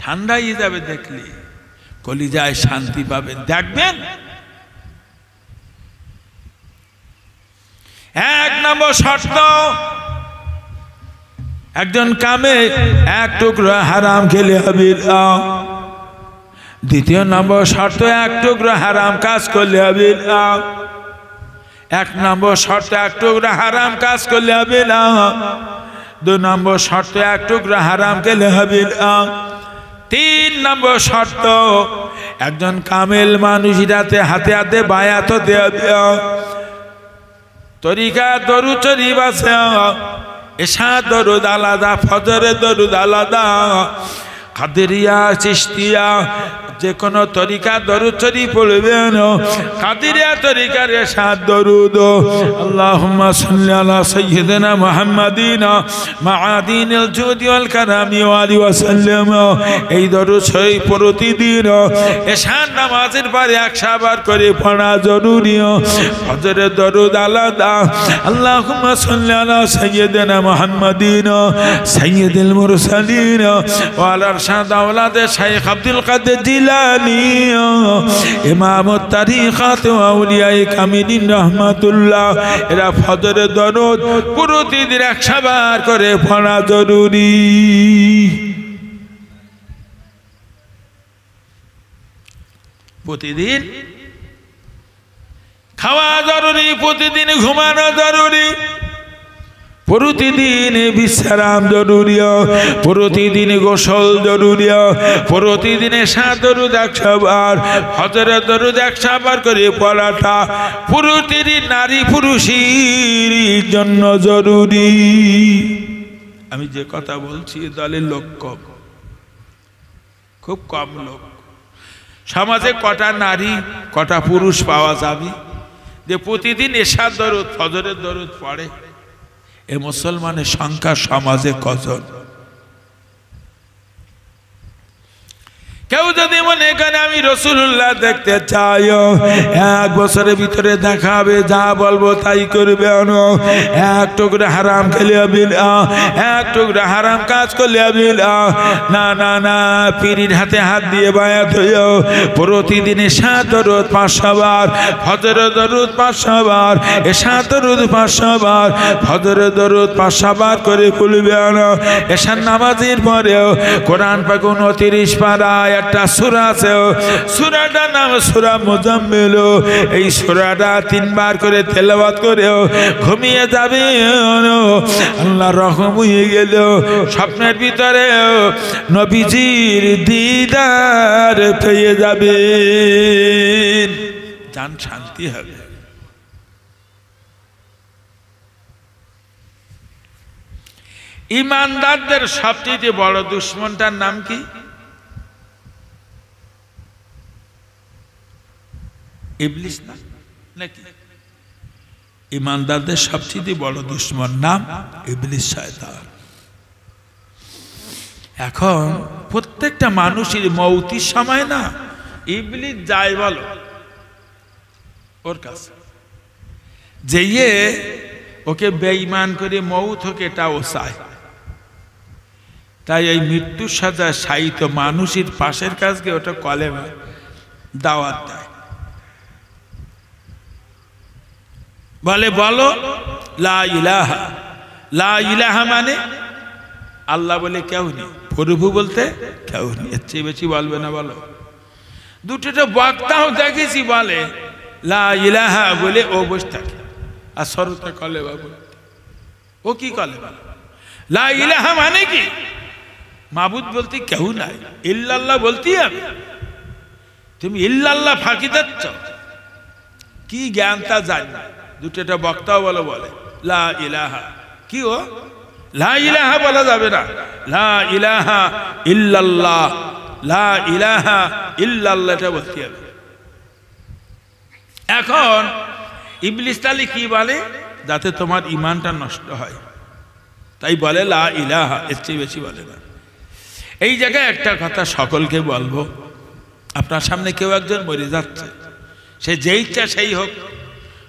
[SPEAKER 1] ঠান্ডা হয়ে যাবে দেখলে, কলিজায় শান্তি পাবেন, দেখবেন। এক নম্বর শর্ত, একজন কামে এক টুকরা হারাম খেলে হবে না। দ্বিতীয় নম্বর শর্ত, এক টুকরা হারাম কাজ করলে হবে না। এক নম্বর শর্ত, এক টুকরা হারাম কাজ করলে হবে না। দুই নম্বর শর্ত, এক টুকরা হারাম খেলে হবে না। তিন নম্বর শর্ত, একজন কামেল মানুষ রাতে হাতে হাতে বায়াত হতে হবে। তরিকা দরুদ শরীফ আছে, এশা দরুদ আলাদা, ফজরের দরুদ আলাদা। কাদেরিয়া চিশতিয়া যে কোনো তরিকা দরুদ শরীফ পড়বেন। কাদেরিয়া তরিকার এশা দরুদ আল্লাহুম্মা সাল্লি আলা সাইয়্যিদিনা মুহাম্মাদিন মাআদিনিল জুদি ওয়াল কারামি ওয়া আলিহি ওয়া সাল্লাম। এই দরুদ শরীফ প্রতিদিন এশা নামাজের পরে 100 বার করে পড়া জরুরি। ফজরের দরুদ আলাদা, আল্লাহুম্মা সাল্লি আলা সাইয়্যিদিনা মুহাম্মাদিন সাইয়্যিদিল মুরসালিন ওয়া আলা শাহ আওলাদে শাইখ আব্দুল কাদের জিলানী ইমামুত তারিকাত ওয়া আউলিয়ায়ে কামিলিন রাহমাতুল্লাহ। এরা ফজরের দরুদ প্রতিদিন 100 বার করে পড়া জরুরি। প্রতিদিন খাওয়া জরুরি, প্রতিদিন ঘুমানো জরুরি, প্রতিদিন বিশ্রাম জরুরি, প্রতিদিন গোসল জরুরি, প্রতিদিন এশা দরুদ 100 বার, ফজরের দরুদ 100 বার করে পড়াটা প্রতিদিন নারী পুরুষের জন্য জরুরি। আমি যে কথা বলছি দলের লোক কম, খুব কম লোক। সমাজে কটা নারী কটা পুরুষ পাওয়া যাবে যে প্রতিদিন এশা দরুদ ফজরের দরুদ পড়ে? এ মুসলমানের সংখ্যা সমাজে কজন? কেউ যদি মনে করে আমি রাসূলুল্লাহ দেখতে চাই, 1 বছরের ভিতরে দেখাবে, যা বলবো তাই করবে। এক টুকরা হারাম খেলে হবে না, এক টুকরা হারাম কাজ করলে হবে না। না না না, পীরের হাতে হাত দিয়ে বায়াত হইও। প্রতিদিন এশা দরুদ 500 বার, ফজরের দরুদ 500 বার, এশা দরুদ 500 বার, ফজরের দরুদ 500 বার করে খুলবে। এশার নামাজের পরেও কোরআন পাক 29 পারা একটা সূরা আছে, সূরাটার নাম সূরা মুজাম্মিল। এই সূরাটা 3 বার করে তেলাওয়াত করেও ঘুমিয়ে যাবে, আল্লাহর রহম হয়ে গেল। স্বপ্নের ভিতরে নবীজির দিদার পেয়ে যাবে, জান শান্তি হবে। ইমানদারদের সবচেয়ে বড় দুশমনটার নাম কি? ইবলিস না নাকি? ইমানদারদের সবচেয়ে বড় দুশমন নাম ইবলিস, শয়তান। এখন প্রত্যেকটা মানুষের মৌতির সময় না ইবলিস যায় বলো ওর কাছে, যেয়ে ওকে বেঈমান করে মৌত হোক এটাও চায়। তাই এই মৃত্যুর সাজায় শায়িত মানুষের পাশের কাজকে ওটা কলেমা দাওয়াত দেয়, বলে বলো লা ইলাহা। লা ইলাহা মানে আল্লাহ বলে কেউ নেই, প্রভু বলতে কেউ নেই, এর চেয়ে বেশি বলবে না। বলো দুটো বক্তাও দেখেছি বলে লা ইলাহা বলে ও বসে থাকে, আর সরতা কলেমা বলতে ও কি কলেমা? লা ইলাহা মানে কি? মাবুদ বলতে কেউ নাই, ইল্লাল্লাহ বলতেই হবে। তুমি ইল্লাল্লাহ ফাঁকি দিচ্ছ, কি জ্ঞান তা জানি না। দুটো বক্তাও বলে লা ইলাহা, কি ও লা ইলাহা বলা যাবে না, লা ইলাহা ইল্লাল্লাহ, লা ইলাহা ইল্লাল্লাহ এটা বলতে হবে। এখন ইবলিস তালি কি বলে? যাতে তোমার ইমানটা নষ্ট হয়, তাই বলে লা ইলাহা, এর চেয়ে বেশি বলে না। এই জায়গায় একটা কথা সকলকে বলবো, আপনার সামনে কেউ একজন মরে যাচ্ছে, সে যে ইচ্ছা সেই হোক,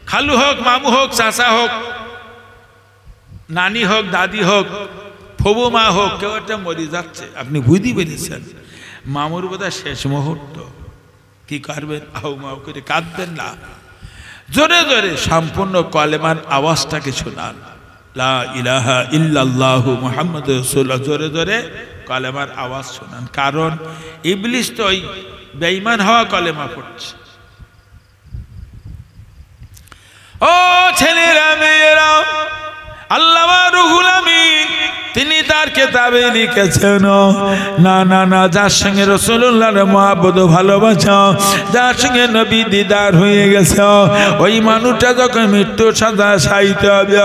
[SPEAKER 1] খালু হোক, মামু হোক, চাচা হোক, নানি হোক, দাদি হোক, ফুবু মা হোক, কেউ একটা মরে যাচ্ছে, আপনি বুঝতে পেরেছেন মামুর বোধহয় শেষ মুহূর্ত, কি করবেন? আউ মাউ করে কাঁদবেন না, জোরে জোরে সম্পূর্ণ কলেমার আওয়াজটাকে শোনান, লা ইলাহা ইল্লাল্লাহু মুহাম্মাদুর রাসূলুল্লাহ, জোরে জোরে কলেমার আওয়াজ শোনান। কারণ ইবলিস তো ওই বেঈমান হওয়া কলেমা পড়ছে। ও ছেলেরা মেয়েরা, আল্লামা রুহুল আমিন তিনি তার কিতাবে লিখেছেন, না না না, যার সঙ্গে রাসূলুল্লাহর মহব্বত ভালোবাসা, যার সঙ্গে নবী দিদার হয়ে গেছে, ওই মানুষটা যখন মৃত্যু সাজাইতে হবে,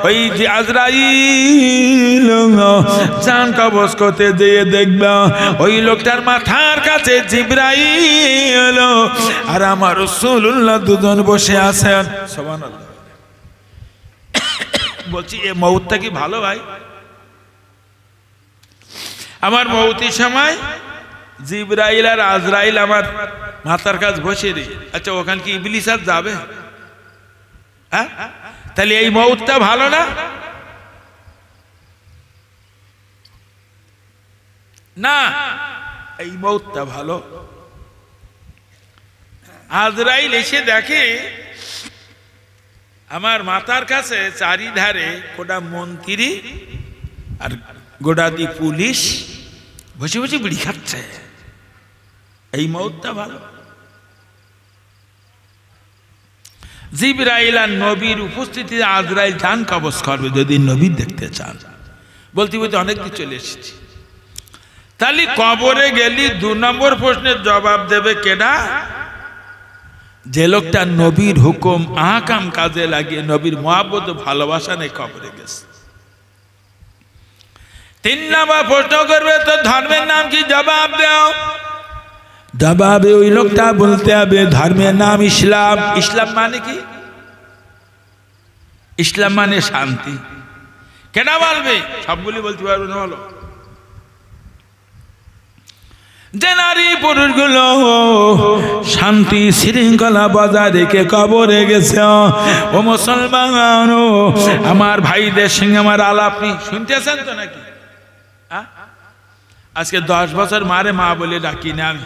[SPEAKER 1] ওই যে আজরাইল জান কবজ করতে যেয়ে দেখবে ওই লোকটার মাথার কাছে জিবরাইল আর আমার রাসূলুল্লাহ দুজন বসে আছেন। সুবহানাল্লাহ। বলছি এ মউতটা কি ভালো ভাই? আমার মউতির সময় জিবরাইল আর আজরাইল আমার মাথার কাছে বসে রে, আচ্ছা ওখানে কি ইবলিস আর যাবে? হ্যাঁ, তাহলে এই মউতটা ভালো না? না, এই মউতটা ভালো। আজরাইল এসে দেখে আমার মাথার কাছে চারিধারে গোটা মন্ত্রী আর গোটাদি পুলিশ বসে বসে বিড়ি খাচ্ছে, এই মউতটা ভালো। জিবরাইল আর নবীর উপস্থিতিতে আজরাইল জান কবজ করবে যদি নবী দেখতে চান। বলতে বলতে অনেক দিন চলে এসেছি। তাহলে কবরে গেলি 2 নম্বর প্রশ্নের জবাব দেবে কেডা? যে লোকটা নবীর হুকুম আহকাম কাজে লাগিয়ে নবীর মহব্বত ভালোবাসা নেই কবরে গেছে। 3 নম্বর প্রশ্ন করবে তো ধর্মের নাম কি? জবাব দাও। জবাবে ওই লোকটা বলতে হবে ধর্মের নাম ইসলাম। ইসলাম মানে কি? ইসলাম মানে শান্তি। কেডা বলবে? সবগুলি বলতে পারবে না। বলো যে নারী পুরুষগুলো শান্তি শৃঙ্খলা বজায় রেখে কবরে গেছে, ও মুসলমান আমার ভাইদের সঙ্গে আমার আলাপ শুনতেছেন তো নাকি? আজকে 10 বছর মারে মা বলে ডাকি না আমি।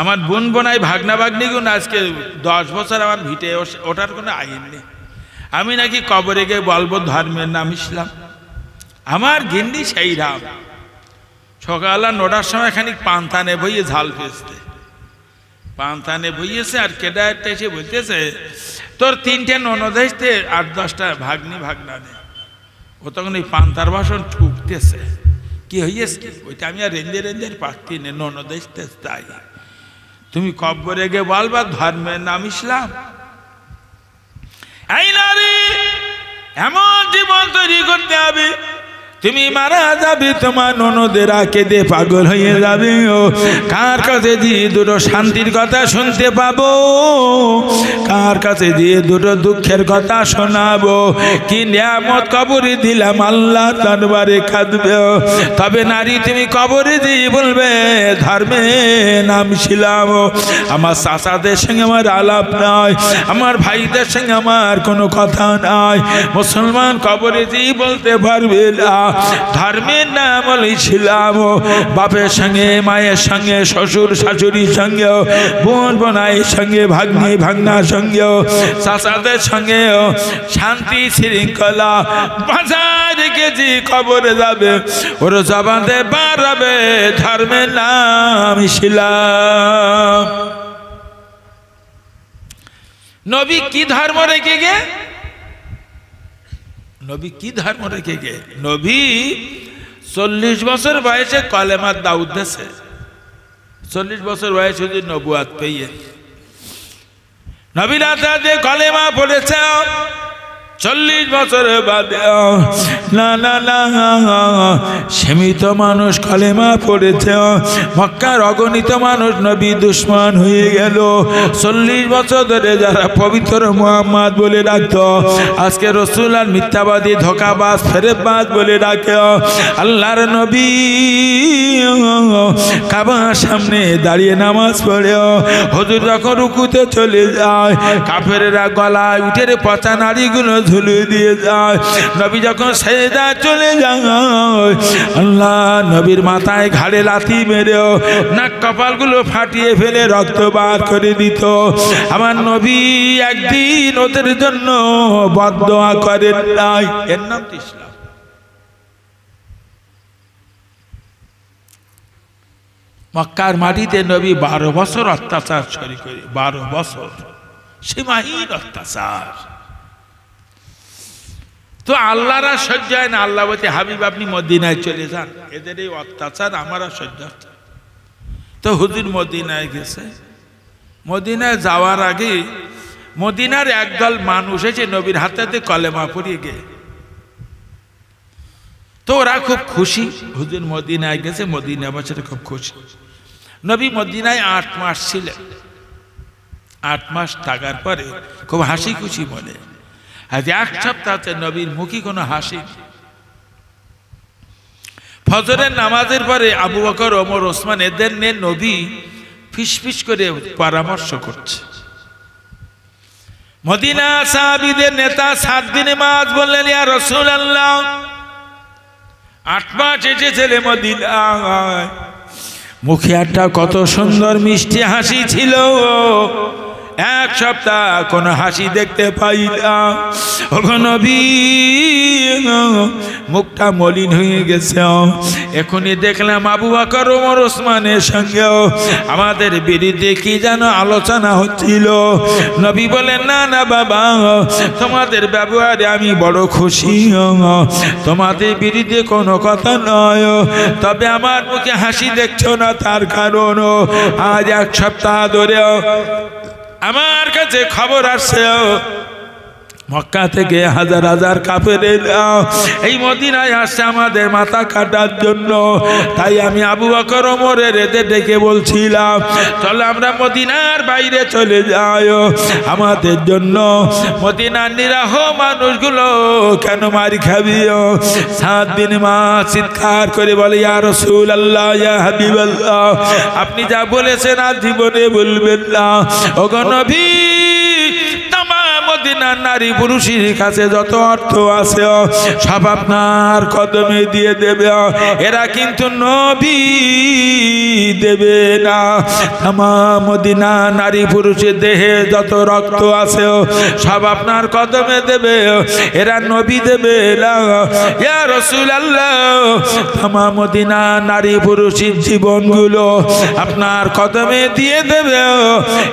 [SPEAKER 1] আমার বোন বোনাই ভাগনা ভাগ্নি গুণ আজকে 10 বছর আমার ভিটে ওঠার কোনো আইন নেই। আমি নাকি কবরে গিয়ে বলবো ধর্মের নাম ইসলাম। আমার গিন্নি সেই রাম সকাল 9টার সময় খানিক পান্তানে বইয়ে ঝাল ফেসতে, পান্তানে বইয়েছে আর কেডা একটা এসে বলতেছে তোর 3টে ননদ আসতে 8-10টা ভাগ্নি ভাগনা নেই। ও তখন এই পান্তার বাসন ঠুকতেছে, কি হইয়েছে কি? ওইটা আমি আর রেঞ্জের পাচ্ছি না, ননদ আসতে তাই। তুমি কবরে গিয়ে বলবা ধর্মের নাম ইসলাম। এই নারী এমন জীবন তৈরি করতে হবে তুমি মারা যাবে, তোমার ননদেরা কেঁদে পাগল হয়ে যাবে। কার কাছে দিয়ে 2টো শান্তির কথা শুনতে পাবো, কার কাছে দিয়ে 2টো দুঃখের কথা শোনাবো। কি নিয়ামত কবরে দিলাম, আল্লাহ দরবারে কাঁদবে। তবে নারী তুমি কবরে দিয়ে বলবে ধর্মে নাম ছিলাম। আমার চাচাদের সঙ্গে আমার আলাপ নাই, আমার ভাইদের সঙ্গে আমার কোনো কথা নাই। মুসলমান কবরে দিয়ে বলতে পারবে না ধর্মের নাম ছিলাম। বাপের সঙ্গে, মায়ের সঙ্গে, শ্বশুর শাশুড়ির সঙ্গে, বোন বোনাইয়ের সঙ্গে, ভাগ্নি ভাগনার সঙ্গে, চাচাদের সঙ্গে শান্তি শৃঙ্খলা বাজায় রেখেছি। কবরে যাবে ওর জবানে বার হবে ধর্মের নাম ইসলাম। নবী কি ধর্ম রেখে গে? নবী কি ধর্ম রেখে গে? নবী 40 বছর বয়সে কলেমার দাউদ দিয়েছে। 40 বছর বয়সে যদি নবুয়াত পেয়ে নবীরা তাদের কলেমা পড়েছে। 40 বছর বাদে না না না সীমিত মানুষ কালেমা পড়েছে, মক্কার অগণিত মানুষ নবী দুশমন হয়ে গেল। 40 বছর ধরে যারা পবিত্র মুহাম্মদ বলে ডাকতো, আজকে রাসূল আর মিথ্যাবাদী ধোঁকাবাজ ফেরেববাজ বলে ডাকে। আল্লাহর নবী কাবার সামনে দাঁড়িয়ে নামাজ পড়ে হুজুর যখন রুকুতে চলে যায়, কাফেররা গলায় উঠে পচা নাড়িগুলো ঝুলিয়ে দিয়ে যায়। নবী যখন সেজদায় চলে যায়, আল্লাহ নবীর মাথায় ঘাড়ে লাথি মেরে নাক কপালগুলো ফাটিয়ে ফেলে রক্ত বার করে দিত। আমার নবী একদিন ওদের জন্য বদদোয়া করেন নাই। এর নাম তো ইসলাম। মক্কার মাটিতে নবী 12 বছর অত্যাচার শুরু করে, 12 বছর সীমাহীন অত্যাচার। তো আল্লাহরা সহ্য হয় না, আল্লাহ বলছে হাবিব আপনি মদিনায় চলে যান, এদের এই অত্যাচার আমারা সহ্য হচ্ছে। তো হুজুর মদিনায় গেছে। মদিনায় যাওয়ার আগে মদিনার একদল মানুষ এসে নবীর হাতে কলেমা পড়িয়ে গে, তো ওরা খুব খুশি হুজুর মদিনায় গেছে, মদিনাবাসীরা খুব খুশি। নবী মদিনায় 8 মাস ছিলেন। 8 মাস থাকার পরে খুব হাসি খুশি মনে। আজ 1 সপ্তাহতে নবীর মুখে কোনো হাসি। ফজরের নামাজের পরে আবু বকর, ওমর, ওসমান এদের নিয়ে নবী ফিসফিস করে পরামর্শ করছে। মদিনা সাহাবীদের নেতা সাদ বিন মুআয বললেন, ইয়া রাসূলুল্লাহ 8 মাস এসেছিলে মদিনায়, মুখে একটা কত সুন্দর মিষ্টি হাসি ছিল, 1 সপ্তাহ কোন হাসি দেখতে পাই না। ওগো নবী মুখটা মলিন হয়ে গেছে। এখনই দেখলাম আবু বকর, ওমর, ওসমানের সঙ্গে আমাদের বিরুদ্ধে কি যেন আলোচনা হচ্ছিল। নবী বলেন, না না বাবা, তোমাদের ব্যবহারে আমি বড় খুশি, তোমাদের বিরুদ্ধে কোনো কথা নয়, তবে আমার মুখে হাসি দেখছো না তার কারণ আজ 1 সপ্তাহ ধরে আমার কাছে খবর আসছে মক্কা থেকে হাজার হাজার কাফের এই মদিনায় আসছে আমাদের মাথা কাটার জন্য। তাই আমি আবু বকর, ওমরের এদের ডেকে বলছিলাম, চলো আমরা মদিনার বাইরে চলে যাই, আমাদের জন্য মদিনার নিরাহ মানুষগুলো কেন মারি খাবি। সাদ বিন মুআয চিৎকার করে বলে, ইয়া রাসূলুল্লাহ, ইয়া হাবিবাল্লাহ, আপনি যা বলেছেন আর জীবনে বলবেন না। ওগো নবী, মদিনার নারী পুরুষের কাছে যত অর্থ আছে সব আপনার কদমে দিয়ে দেবে, এরা কিন্তু নবী দেবে না। তামাম মদিনা নারী পুরুষের দেহে যত রক্ত আছে সব আপনার কদমে দেবে, এরা নবী দেবে না। ইয়া রাসূলুল্লাহ, তামাম মদিনা নারী পুরুষের জীবনগুলো আপনার কদমে দিয়ে দেবে,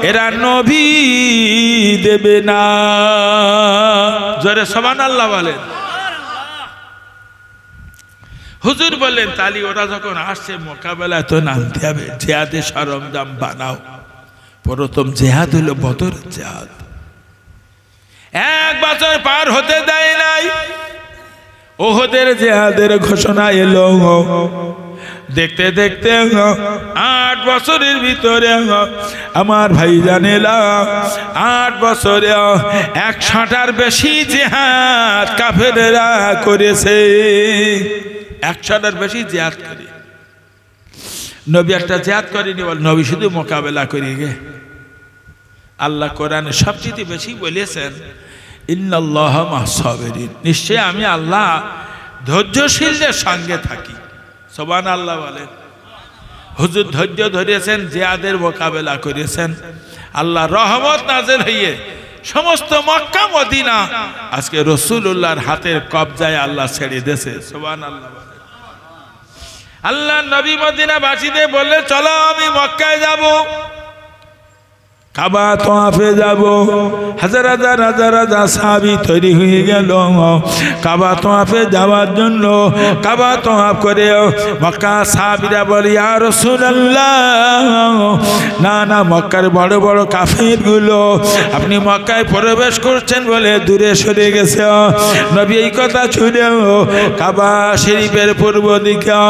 [SPEAKER 1] এরা নবী দেবে না। জোরে সুবহানাল্লাহ বলেন। হুজুর বললেন, তালি ওরা যখন আসছে মোকাবেলা তো নামতে হবে, জিহাদের সরঞ্জাম বানাও। প্রথম জিহাদ হলো বদরের জিহাদ। 1 বছর পার হতে দেয় নাই, ওহদের জিহাদের ঘোষণা এলো। দেখতে দেখতে 8 বছরের ভিতরে আমার ভাই জানেলা 8 বছরে 100টার বেশি জিহাদ কাফেররা করেছে। 100টার বেশি জিহাদ করে। নবী একটা জিহাদ করেনি, বল নবী শুধু মোকাবেলা করে গে। আল্লাহ কোরআনে সবচেয়ে বেশি বলেছেন, ইন্নাল্লাহা মা'আস সাবিরিন, নিশ্চয় আমি আল্লাহ ধৈর্যশীলদের সঙ্গে থাকি। সুবহানাল্লাহ বলেন। হুজুর ধৈর্য ধরেছেন, জিহাদের মোকাবেলা করেছেন, আল্লাহ রহমত নাযিল হয়ে সমস্ত মক্কা মদিনা আজকে রাসূলুল্লাহর হাতের কবজায় আল্লাহ ছেড়ে দিয়েছে। সুবহানাল্লাহ বলেন। আল্লাহ নবী মদিনা বাসীদের বললে, চলো আমি মক্কায় যাব। কাবা তওয়াফে যাব। হাজার হাজার হাজার হাজার সাহাবী তৈরি হয়ে গেল কাবা তওয়াফে যাওয়ার জন্য। কাবা তওয়াফ করে মক্কা সাহাবীরা বলে ইয়া রাসূলুল্লাহ, না না, মক্কার বড় বড় কাফিরগুলো আপনি মক্কায় প্রবেশ করছেন বলে দূরে সরে গেছে। নবী এই কথা শুনে কাবা শরীফের পূর্ব দিকে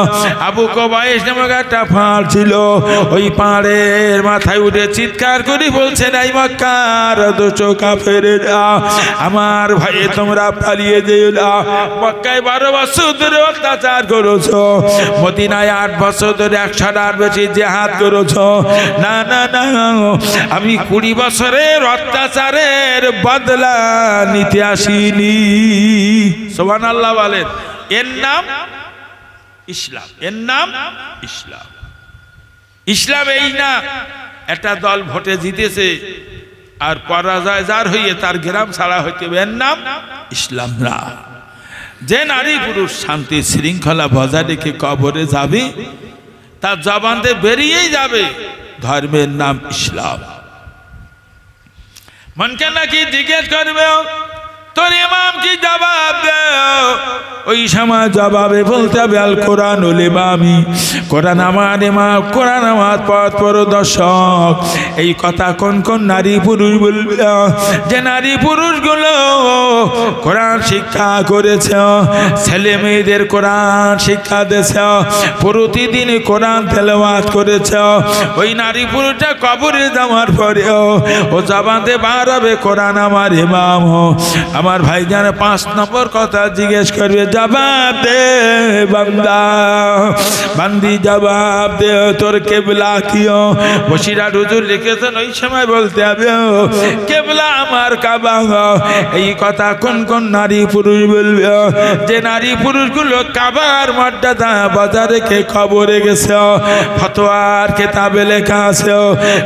[SPEAKER 1] আবু কুবাইস নামক একটা পাহাড় ছিল, ওই পাহাড়ের মাথায় উঠে চিৎকার করে বলছেন, এই মক্কার দুটো কাফেরেরা, আমার ভাই তোমরা পালিয়ে যেও না। মক্কায় 12 বছর ধরে অত্যাচার করেছো, মদিনায় 8 বছর ধরে 100টার বেশি জিহাদ করেছো। না না না, আমি 20 বছরের অত্যাচারের বদলা নিতে আসিনি। সুবহানাল্লাহ বলেন। এর নাম ইসলাম, এর নাম ইসলাম। ইসলাম এই না একটা দল ভোটে জিতেছে আর পরাজয় যার হইয়ে তার গ্রাম ছাড়া হইতে হবে, এর নাম ইসলাম না। যে নারী পুরুষ শান্তি শৃঙ্খলা বজায় রেখে কবরে যাবে তার জবান দিয়ে বেরিয়েই যাবে ধর্মের নাম ইসলাম। মনকে নাকি জিজ্ঞেস করবে তোর ইমাম কি জবাব দেও, ওই সময় জবাবে বলতে হবে আল কোরআনুল ইমামি, কোরআন আমার ইমাম, কোরআন আমার পথ প্রদর্শক। এই কথা কোন কোন নারী পুরুষ বলবে? যে নারী পুরুষগুলো কোরআন শিক্ষা করেছে, ছেলে মেয়েদের কোরআন শিক্ষা দিয়েছে, প্রতিদিন কোরআন তেলাওয়াত করেছে, ওই নারী পুরুষটা কবরে যাওয়ার পরেও ও জবানে বার হবে কোরআন আমার ইমাম। আমার ভাইজান 5 নম্বর কথা জিজ্ঞেস করবে, জবাব দে বান্দা, বান্দি জবাব দে, তোর কেবলা কিও? বসিরহাট হুজুর লিখেছেন ওই সময় বলতে হবে কেবলা আমার কাবা। এই কথা কোন কোন নারী পুরুষ বলবে? যে নারী পুরুষগুলো কাবার মর্যাদা বজায় রেখে কবরে গেছে। ফতোয়ার কিতাবে লেখা আছে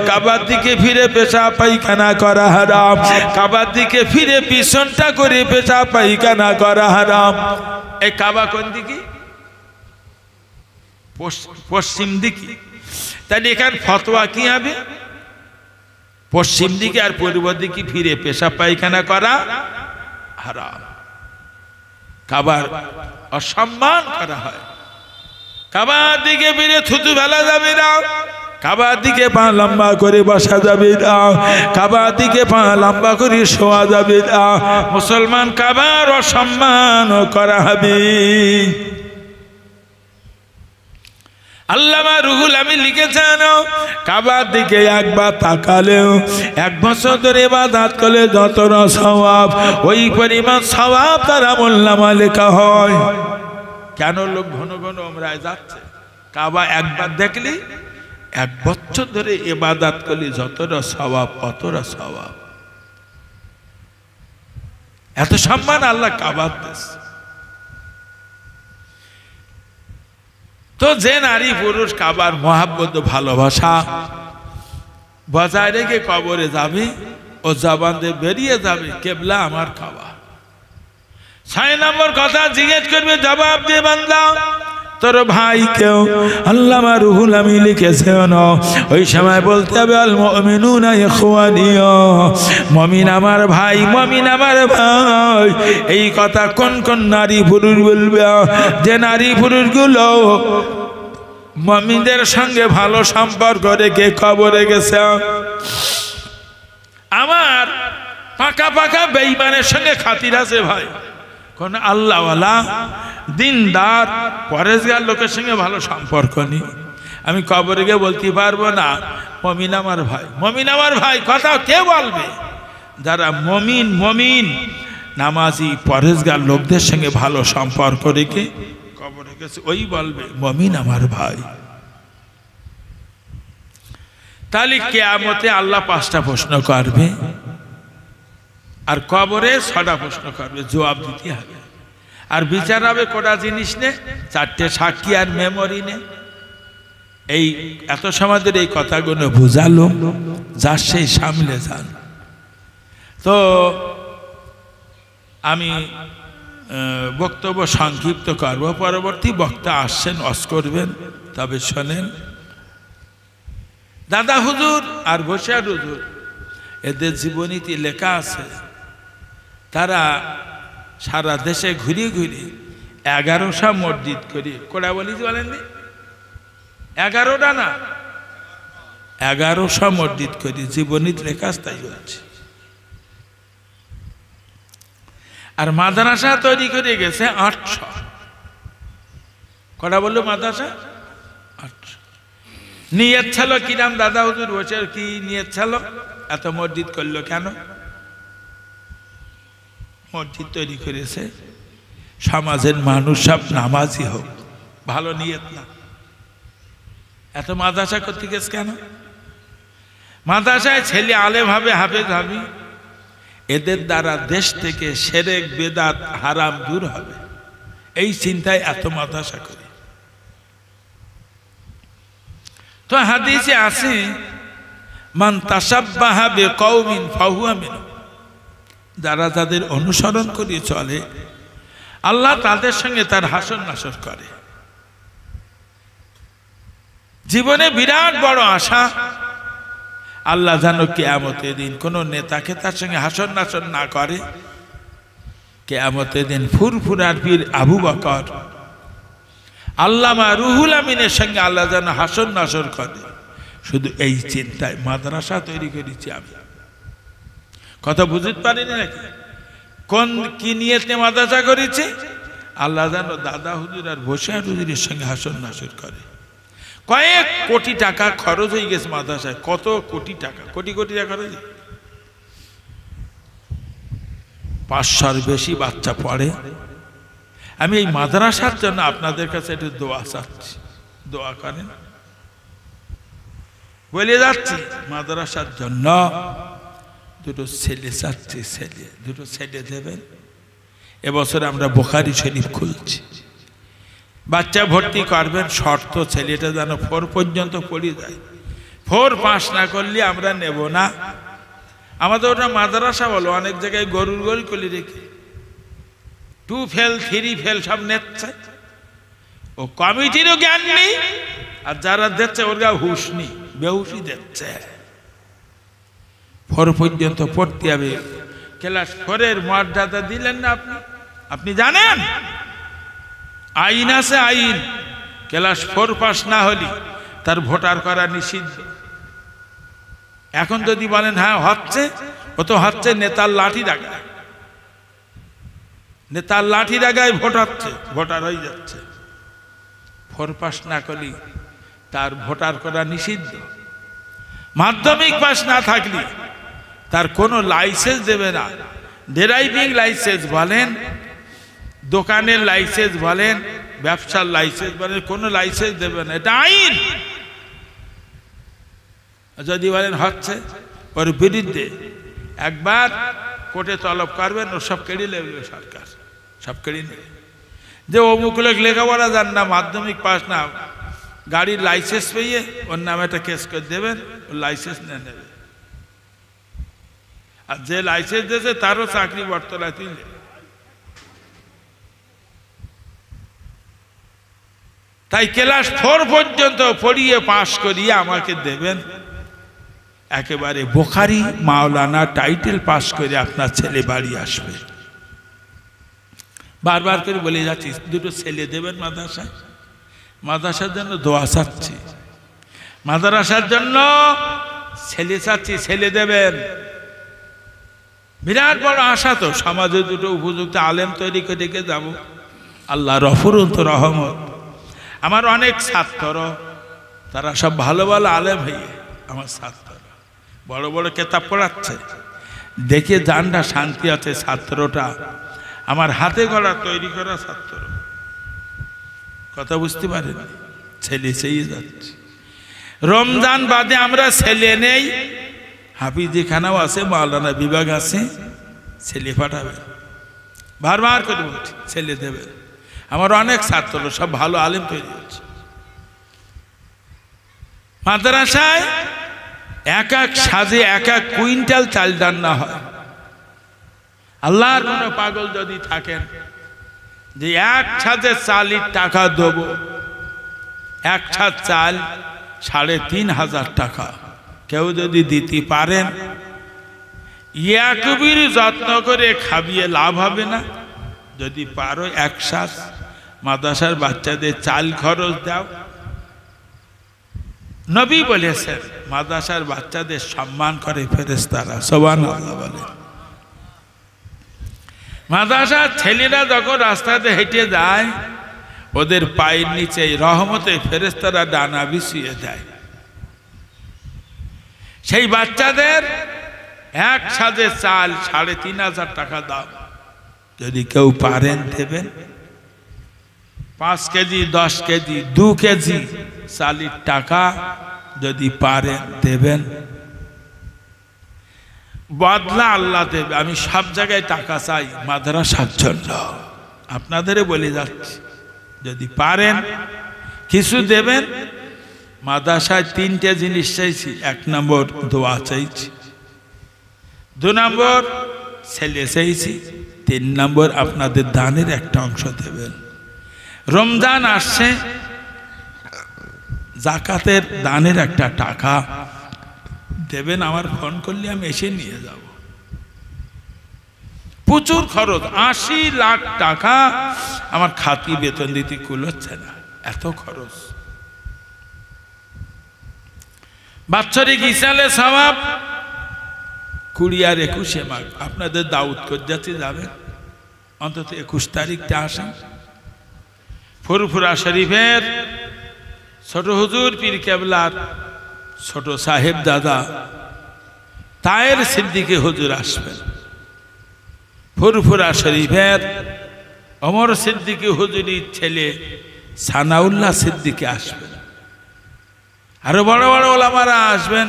[SPEAKER 1] কাবার দিকে ফিরে পেশাব পায়খানা করা হারাম, কাবার দিকে ফিরে পিছনটা করে পেশাব পায়খানা করা হারাম। এই কাবা কোন দিকে? পশ্চিম দিকে। তাহলে এখানে ফতোয়া কি হবে? পশ্চিম দিকে আর পূর্ব দিকে ফিরে পেশাব পায়খানা করা হারাম। কাবার অসম্মান করা হয়। কাবার দিকে ফিরে থুতু ফেলা যাবে না, কাবার দিকে পা লম্বা করে বসা যাবে না, কাবার দিকে পা লম্বা করে শোয়া যাবে না। মুসলমান কাবার অসম্মান করা হবে। আল্লামা রুহুল আমিন লিখেছেন কাবার দিকে একবার তাকালেও 1 বছর ধরে ইবাদত করলে যতটা সওয়াব ওই পরিমাণ সওয়াব তার আমলনামা লেখা হয়। কেন লোক ঘন ঘন ওমরায় যাচ্ছে? কাবা একবার দেখলি 1 বছর ধরে ইবাদত করলে যতটা সওয়াব অতটা সওয়াব। এত সম্মান আল্লাহ কাবার দিয়েছে। তো যে নারী পুরুষ কাবার মহাব্বত ভালোবাসা বজায় রেখে কবরে যাবে ও জবান দিয়ে বেরিয়ে যাবে কেবলা আমার কাবা। 6 নম্বর কথা জিজ্ঞেস করবে, জবাব দিয়ে বান্দা তোর ভাই কেউ? আল্লামা রুহুল আমিন লিখেছেন ওই সময় বলতে হবে আল মুমিনুনা ইখওয়ানি, মুমিন আমার ভাই, মুমিন আমার ভাই। এই কথা কোন কোন নারী পুরুষ বলবে? যে নারী পুরুষগুলো মুমিনদের সঙ্গে ভালো সম্পর্ক রেখে কবরে গেছে। আমার পাকা পাকা বেঈমানের সঙ্গে খাতির আছে ভাই, কোন আল্লাহওয়ালা দিনদার পরেজগার লোকের সঙ্গে ভালো সম্পর্ক নেই। আমি কবরে গিয়ে বলতে পারবো না মুমিন আমার ভাই, মুমিন আমার ভাই। কথা কে বলবে? যারা মুমিন নামাজি পরেজগার লোকদের সঙ্গে ভালো সম্পর্ক রেখে কবরে গেছে ওই বলবে মুমিন আমার ভাই। তাহলে কিয়ামতে আল্লাহ 5টা প্রশ্ন করবে আর কবরে 6টা প্রশ্ন করবে, জবাব দিতে হবে। আর বিচার হবে কটা জিনিস নে? 4টে সাক্ষী আর মেমোরি নে। এই এত সময় ধরে এই কথাগুলো বুঝালো, যার সেই সামলে যান। তো আমি বক্তব্য সংক্ষিপ্ত করব, পরবর্তী বক্তা আসছেন, ওয়াজ করবেন, তবে শোনেন। দাদা হুজুর আর বসিরহাট হুজুর এদের জীবনীতে লেখা আছে তারা সারা দেশে ঘুরে ঘুরে 11টা মসজিদ করে কোড়া বলি বলেননি 11টা না 11টা মসজিদ করে জীবনীতে লেখা তাই বলছে আর মাদ্রাসা তৈরি করে গেছে 800 কটা বললো মাদ্রাসা 800 নিয়ত ছিল কি নাম দাদা হুজুর বসে কি নিয়ত ছিল এত মসজিদ করলো কেন মসজিদ তৈরি করেছে সমাজের মানুষ সব নামাজি হোক ভালো নিয়ত না এত মাদ্রাসা করতে গেছে কেন মাদ্রাসায় ছেলে আলেম হবে হাফেজ হবে এদের দ্বারা দেশ থেকে শিরক বেদাত হারাম দূর হবে এই চিন্তায় এত মাদ্রাসা করে তো হাদিসে আছে মান তাসাব্বাহা বিকওমিন ফাহুয়া মিনহুম যারা তাদের অনুসরণ করে চলে আল্লাহ তাদের সঙ্গে তার হাসর নাসর করে জীবনে বিরাট বড় আশা আল্লাহ জানো কিয়ামতের দিন কোন নেতাকে তার সঙ্গে হাসর নাসর না করে কিয়ামতের দিন ফুরফুরার পীর আবু বকর আল্লামা রুহুল আমিনের সঙ্গে আল্লাহ যেন হাসর নাসর করে শুধু এই চিন্তায় মাদ্রাসা তৈরি করেছি আমি কথা বুঝতে পারিনি নাকি কোন কি নিয়তে মাদ্রাসা করেছে আল্লাহ জানো দাদা হুজুর আর বসিয়ার হুজুরের সঙ্গে হাসর নাসর করে কয়েক কোটি টাকা খরচ হয়ে গেছে মাদ্রাসায় কত কোটি টাকা কোটি কোটি টাকা খরচ 500-র বেশি বাচ্চা পড়ে আমি এই মাদ্রাসার জন্য আপনাদের কাছে একটু দোয়া চাচ্ছি দোয়া করেন বলে যাচ্ছি মাদ্রাসার জন্য দুটো ছেলে চাচ্ছি ছেলে দুটো ছেলে দেবেন এবছর আমরা বুখারী শরীফ খুলছি বাচ্চা ভর্তি করবেন শর্ত ছেলেটা যেন 4 পর্যন্ত পড়ে যায় 4 পাস না করলে আমরা নেব না আমাদের ওটা মাদ্রাসা বলো অনেক জায়গায় গরুর গরু করে রেখে 2 ফেল 3 ফেল সব নিচ্ছে ও কমিটিরও জ্ঞান নেই আর যারা দিচ্ছে ওর গা হুঁশ নেই বেহুশি দিচ্ছে 4 পর্যন্ত পড়তে হবে ক্লাস 4-এর মর্যাদা দিলেন না আপনি আপনি জানেন আইন আছে আইন ক্লাস 4 পাস না হলে তার ভোটার করা নিষিদ্ধ এখন যদি বলেন হ্যাঁ হচ্ছে ও তো হচ্ছে নেতার লাঠি রাগায় নেতার লাঠি রাগায় ভোট হচ্ছে ভোটার হয়ে যাচ্ছে 4 পাস না করলে তার ভোটার করা নিষিদ্ধ মাধ্যমিক পাস না থাকলে তার কোনো লাইসেন্স দেবে না ড্রাইভিং লাইসেন্স বলেন দোকানের লাইসেন্স বলেন ব্যবসার লাইসেন্স বলেন কোনো লাইসেন্স দেবে না এটা আইন যদি বলেন হচ্ছে ওর বিরুদ্ধে একবার কোর্টে তলব করবেন ও সব কেড়ে নেবে সরকার সব কেড়ে নেবে যে অমুক লোক লেখাপড়া যান না মাধ্যমিক পাস না গাড়ির লাইসেন্স পেয়ে ওর নামে একটা কেস করে দেবেন ওর লাইসেন্স নিয়ে নেবে আর যে লাইসেন্স দিয়েছে তারও চাকরি বর্তলায় তুলে তাই ক্লাস 4 পর্যন্ত পড়িয়ে পাস করিয়ে আমাকে দেবেন একেবারে বুখারী মাওলানা টাইটেল পাস করে আপনার ছেলে বাড়ি আসবে বারবার করে বলে যাচ্ছি দুটো ছেলে দেবেন মাদ্রাসায় মাদ্রাসার জন্য দোয়া চাচ্ছি মাদ্রাসার জন্য ছেলে চাচ্ছি ছেলে দেবেন বিরাট বড় আশা তো সমাজে দুটো উপযুক্ত আলেম তৈরি করে রেখে যাব আল্লাহর অফুরন্ত রহমত আমার অনেক ছাত্র তারা সব ভালো ভালো আলেম হয়ে আমার ছাত্র বড় বড় কিতাব পড়াচ্ছে দেখে জানটা শান্তি আছে ছাত্রটা আমার হাতে গড়া তৈরি করা ছাত্র কথা বুঝতে পারেন ছেলে চেয়ে যাচ্ছে রমজান বাদে আমরা ছেলে নেই হাফিজখানাও আছে মাওলানা বিভাগ আছে ছেলে পাঠাবে বারবার করে বলছি ছেলে দেবে আমার অনেক ছাত্র সব ভালো আলেম তৈরি হচ্ছে মাদ্রাসায় এক এক সাজে এক এক কুইন্টাল চাল রান্না হয় আল্লাহর কোনো পাগল যদি থাকেন যে এক ছাদে চালের টাকা দেব এক ছাদ চাল 3,500 টাকা কেউ যদি দিতে পারেন ইয়াকুবের যত্ন করে খাবিয়ে লাভ হবে না? যদি পারো একসাথ মাদ্রাসার বাচ্চাদের চাল খরচ দাও। নবী বলেছেন মাদ্রাসার বাচ্চাদের সম্মান করে ফেরেশতারা, সুবহানাল্লাহ বলে। মাদ্রাসার ছেলেরা যখন রাস্তাতে হেঁটে যায় ওদের পায়ের নিচে রহমতের ফেরেশতারা ডানা বিছিয়ে দেয়। সেই বাচ্চাদের এক সাজে চাল ৩৫০০ টাকা দাম। যদি কেউ পারেন দেবেন। 5 কেজি 10 কেজি 2 কেজি চালের টাকা যদি পারেন দেবেন। বদলা আল্লাহ দেবে। আমি সব জায়গায় টাকা চাই মাদ্রাসার জন্য, আপনাদের বলে যাচ্ছি যদি পারেন কিছু দেবেন। মাদ্রাসায় 3টে জিনিস চাইছি। 1 নম্বর দোয়া চাইছি, 2 নম্বর ছেলে চাইছি, 3 নম্বর আপনাদের দানের একটা অংশ দেবেন। রমজান আসছে, জাকাতের দানের একটা টাকা দেবেন। আমার ফোন করলে আমি এসে নিয়ে যাব। প্রচুর খরচ, 80 লাখ টাকা আমার খাতি বেতন দিতে কুলোচ্ছে না, এত খরচ। বাৎসরিক ইসালে সওয়াব 20 আর 21 মাঘ আপনাদের দাউদ কজ্জাতে যাবেন। অন্তত 21 তারিখটা আসেন। ফুরফুরা শরীফের ছোট হুজুর পীর কেবলার ছোট সাহেব দাদা তায়ের সিদ্দিকী হুজুর আসবেন। ফুরফুরা শরীফের ওমর সিদ্দিকী হুজুরের ছেলে সানাউল্লাহ সিদ্দিকী আসবেন। আরো বড় বড় ওলামারা আসবেন।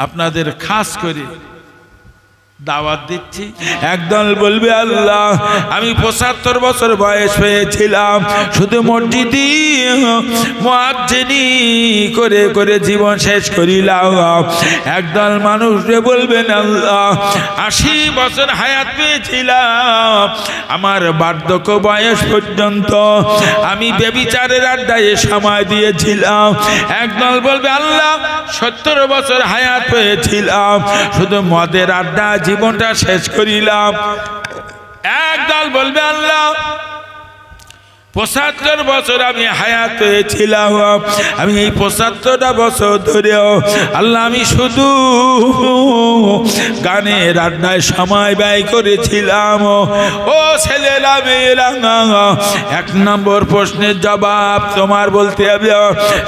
[SPEAKER 1] আপনাদের খাস করে দাওয়াত দিচ্ছি। একদল বলবে আল্লাহ আমি 75 বছর বয়স হয়েছিলাম, শুধু মসজিদি মুয়াজ্জিনি করে করে জীবন শেষ করিলাম। একদল মানুষ বলবেন আল্লাহ 80 বছর হায়াত পেয়েছিলাম, আমার বার্ধক্য বয়স পর্যন্ত আমি ব্যভিচারের আড্ডায় সময় দিয়েছিলাম। একদল বলবে আল্লাহ 70 বছর হায়াত পেয়েছিলাম, শুধু মদের আড্ডা জীবনটা শেষ করিলাম। একদল বলবে আল্লাহ 75 বছর আমি হায়াত পেয়েছিলাম, আমি এই 75টা বছর ধরেও আল্লাহ আমি শুধু গানের আড্ডায় সময় ব্যয় করেছিলাম। ও ছেলেরা মেয়েরা, 1 নম্বর প্রশ্নের জবাব তোমার বলতে হবে।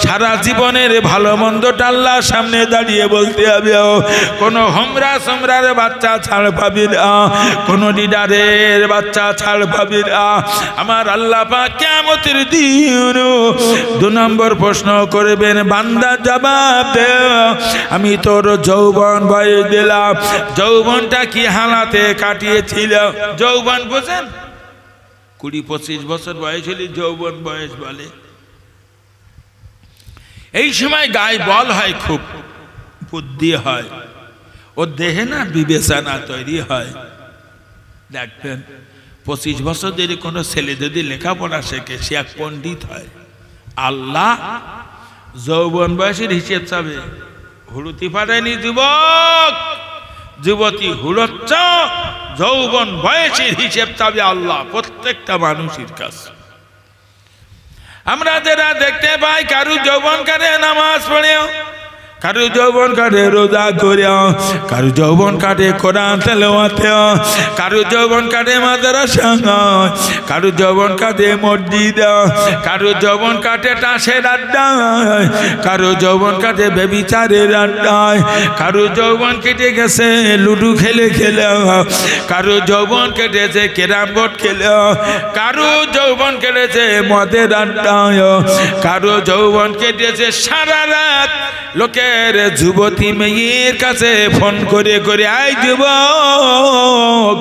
[SPEAKER 1] সারা জীবনের ভালো মন্দটা আল্লাহর সামনে দাঁড়িয়ে বলতে হবে। কোনো হোমরা সোমরার বাচ্চা ছাড় পাবি না, কোনো লিডারের বাচ্চা ছাড় পাবি না। আমার আল্লাহ পাক কিয়ামতের দিন 2 নম্বর প্রশ্ন করবেন, বান্দা জবাব দে আমি তোর যৌবন বয়স দিলাম, যৌবনটা কি হালাতে কাটিয়েছিল? যৌবন বোঝেন? 20-25 বছর বয়স হলে যৌবন বয়স বলে। এই সময় গায়ে বল হয়, খুব বুদ্ধি হয়, ও দেহে না বিবেচনা তৈরি হয়। দেখবেন 25 বছর ধরে কোনো ছেলে যদি লেখাপড়া শেখে সে এক পণ্ডিত হয়। আল্লাহ যৌবন বয়সের হিসেব চাবে। হুড়ুতি পারেনি যুবক যুবতী হুড়োচ্ছ, যৌবন বয়সের হিসেব চাবে আল্লাহ প্রত্যেকটা মানুষের কাছে। আমরা যারা দেখতে পাই কারু যৌবন কাটে নামাজ পড়েও, কারু যৌবন কাটে রোজা করেও, কারু যৌবন কাটে কোরআন তেলাওয়াতে, কারু যৌবন কাটে মাদ্রাসা, কারু যৌবন কাটে মসজিদ, কারু যৌবন কাটে তাসের আড্ডায়, কারু যৌবন কাটে ব্যভিচারের আড্ডায়, কারু যৌবন কেটে গেছে লুডু খেলে খেলে, কারু যৌবন কেটেছে ক্যারাম বোর্ড খেলে, কারু যৌবন কেটেছে মদের আড্ডায়, কারু যৌবন কেটেছে সারা রাত লোকে যুবতী মেয়ের কাছে ফোন করে করে আই যুবক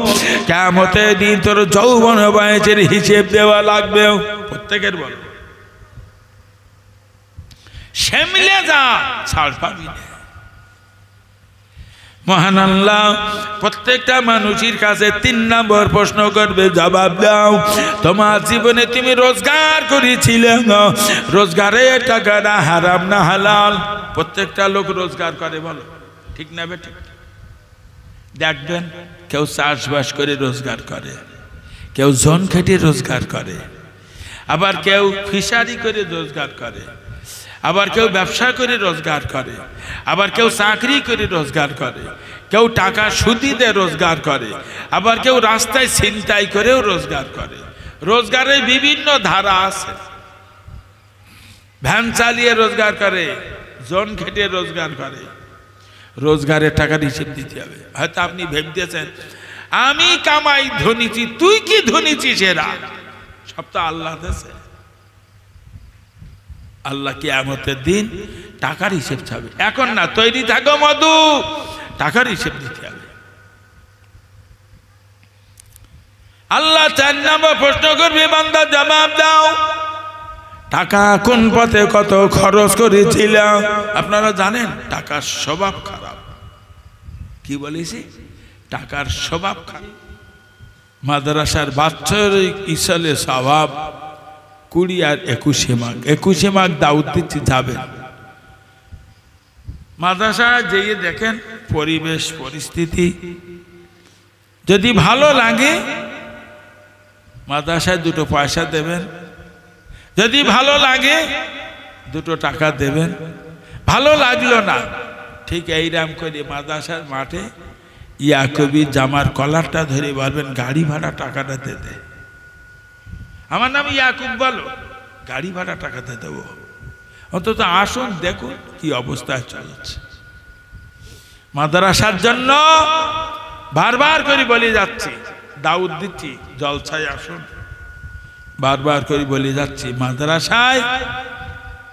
[SPEAKER 1] কিয়ামতের দিন তোর যৌবন বয়সের হিসেব দেওয়া লাগবে। প্রত্যেকের বল সামলে যা, ছাড় পাবি না। মহান আল্লাহ প্রত্যেকটা মানুষের কাছে 3 নম্বর প্রশ্ন করবে, জবাব দাও তোমার জীবনে তুমি রোজগার করেছিলে, রোজগারের টাকাটা হারাম না হালাল? প্রত্যেকটা লোক রোজগার করে, বলো ঠিক না বেঠিক? দেখবেন কেউ চাষবাস করে রোজগার করে, কেউ জন খেটে রোজগার করে, আবার কেউ ফিশারি করে রোজগার করে, আবার কেউ ব্যবসা করে রোজগার করে, আবার কেউ চাকরি করে রোজগার করে, কেউ টাকা সুদি দিয়ে রোজগার করে, আবার কেউ রাস্তায় ছিনতাই করেও রোজগার করে। রোজগারের বিভিন্ন ধারা আছে। ভ্যান চালিয়ে রোজগার করে, জন খেটে রোজগার করে। রোজগারের টাকার হিসেব দিতে হবে। হয়তো আপনি ভেবতেছেন আমি কামাই ধনীছি, তুই কি ধনীছিস? এরা সব তো আল্লাহ দেশে। আল্লাহ কিয়ামতের দিন টাকার হিসেব চাবে। এখন না, তৈরি থাকো মধু, টাকার হিসেব দিতে হবে। আল্লাহ 4 নম্বর প্রশ্ন করবে, বান্দা জবাব দাও, টাকা কোন পথে কত খরচ করেছিলাম? আপনারা জানেন টাকার স্বভাব খারাপ। কি বলেছি? টাকার স্বভাব খারাপ। মাদ্রাসার বাচ্চার ইসালে স্বভাব 20 আর 21 মাঘ, 21 মাঘ দাউদ দিচ্ছি, যাবেন মাদ্রাসায় যেয়ে দেখেন পরিবেশ পরিস্থিতি। যদি ভালো লাগে মাদ্রাসায় 2 পয়সা দেবেন, যদি ভালো লাগে 2 টাকা দেবেন। ভালো লাগলো না, ঠিক এইরাম করে মাদ্রাসার মাঠে ইয়াকুবি জামার কলারটা ধরে বলবেন গাড়ি ভাড়া টাকাটা দে দে, আমার নাম ইয়াকুব, বলো গাড়ি ভাড়া টাকাতে দেবো। অন্তত আসুন দেখুন কি অবস্থায় চলছে। মাদ্রাসার জন্য বারবার করে বলে যাচ্ছি, দাউদ দিচ্ছি, জলসায় আসুন। বারবার করে বলে যাচ্ছি, মাদ্রাসায়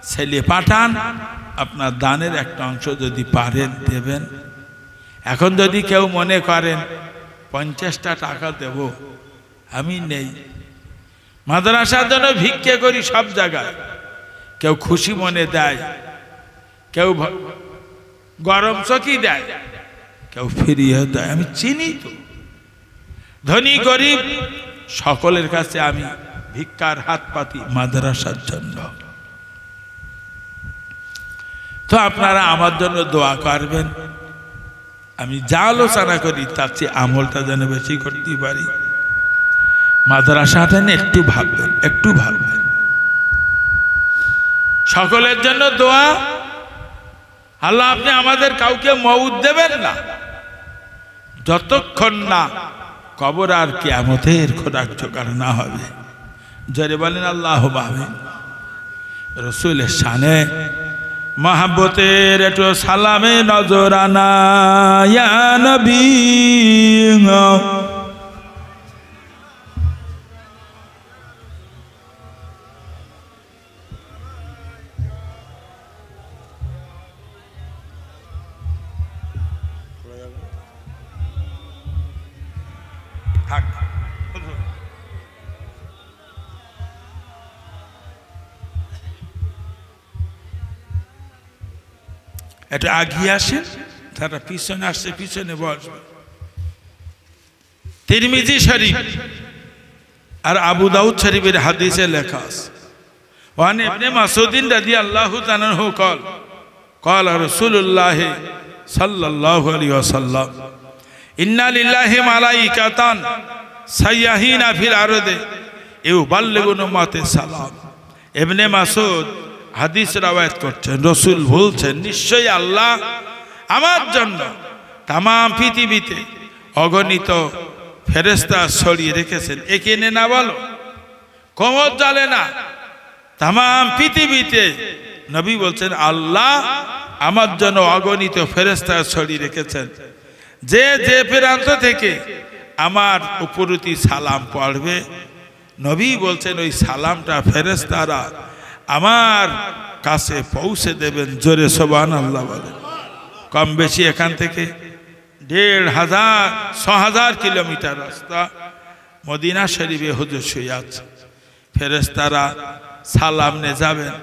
[SPEAKER 1] ছেলে পাঠান, আপনার দানের একটা অংশ যদি পারেন দেবেন। এখন যদি কেউ মনে করেন 50টা টাকা দেব, আমি নেই। মাদ্রাসার জন্য ভিক্ষে করি সব জায়গায়। কেউ খুশি মনে দেয়, কেউ গরম চকি দেয়, কেউ ফিরিয়ে দেয়। আমি চিনি তো, ধনী গরিব সকলের কাছে আমি ভিক্ষার হাত পাতি মাদ্রাসার জন্য। তো আপনারা আমার জন্য দোয়া করবেন। আমি যা আলোচনা করি তার চেয়ে আমলটা যেন বেশি করতে পারি। মাদ্রাসাটা নিয়ে একটু ভাববেন, একটু ভাববেন। সকলের জন্য দোয়া। আল্লাহ আপনি আমাদের কাউকে মউত দেবেন না যতক্ষণ না কবর আর কিয়ামতের খোরাক জোগাড় না হবে। জোরে বলেন আল্লাহুম্মা আমিন। রসুলের শানে মহাব্বতের একটু সালামে নজরানা ইয়া নবী। এটা আগিয়ে আসেন, তারা পিছনে আসছে, পিছনে বসবে। তিরমিজি শরীফ আর আবু দাউদ শরীফের হাদিসে লেখা আছে, ওয়ান ইবনে মাসউদিন রাদিয়াল্লাহু তাআলা আনহু قال قال رسول الله صلى الله عليه وسلم ان لله ملائكه سياحين في الارض يبلغون উম্মতে সালাম। ইবনে মাসউদ হাদিস রাওয়ায়াত করছেন, রসুল বলছেন নিশ্চয়ই আল্লাহ আমার জন্য তাম পৃথিবীতে অগণিত ফেরেশতা ছড়িয়ে রেখেছেন। এখানে না বলো কোমর জ্বলে না, তাম পৃথিবীতে নবী বলছেন আল্লাহ আমার জন্য অগণিত ফেরেশতা ছড়িয়ে রেখেছেন। যে যে প্রান্ত থেকে আমার উপরতি সালাম পড়বে, নবী বলছেন ওই সালামটা ফেরেশতারা আমার কাছে পৌঁছে দেবেন। জোরে সুবহানাল্লাহ বলেন। কম বেশি এখান থেকে 1500 6000 কিলোমিটার রাস্তা মদিনা শরীফে হুজুর শুয়ে আছে। ফেরেশতারা সালাম নিয়ে যাবেন।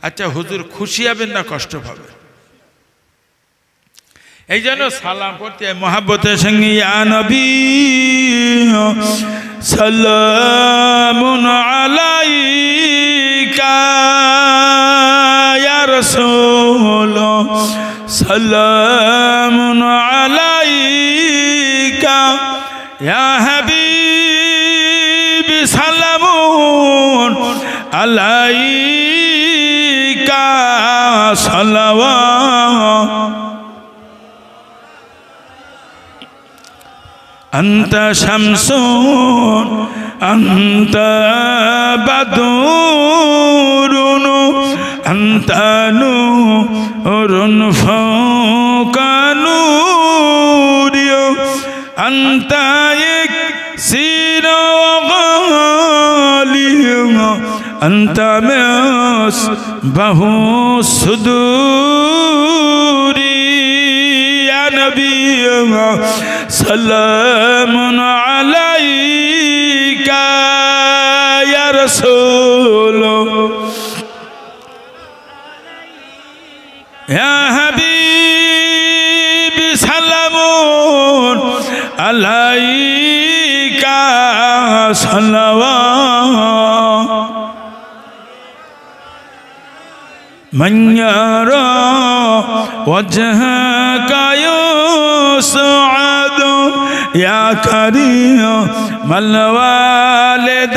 [SPEAKER 1] আচ্ছা হুজুর খুশি হবেন না কষ্ট পাবেন? এই জন্য সালাম করতে মহব্বতের সঙ্গে ইয়া নবী সালামুন আলাইকা ইয়া রাসূল সালামুন আলাইকা या हबीब सलामुन अलैका सलवात अंत शम्सुन अंत बदरुन अंत नूरुन फौका नूरियो अंत इक्सीर गालियो अंत मिस्बाहु सुदूरी या नबी सलामुन अलैका या रसूल या हबीब सलामुन अलैका सलवात मन यरा वजहका युसअद या करीम अल वालिदैन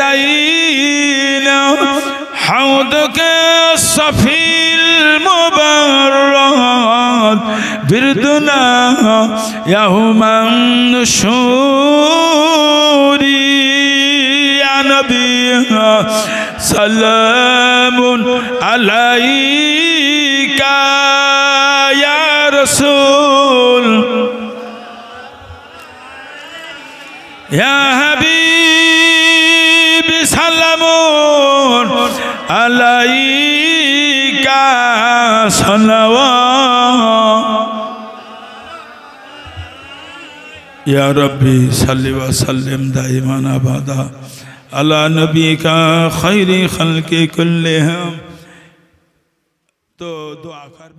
[SPEAKER 1] हौदक सफील मुबर्रद बिरदुना यौमन नुशूरी या नबी सलामुन अलैका या रसूल या हबीब सलामुन अलैका सलवात या रब्बी सल्लि व सल्लिम दाइमान अबदा अला नबी का खैरी खल्क़ि कुल्लिहिम। तो दुआ कर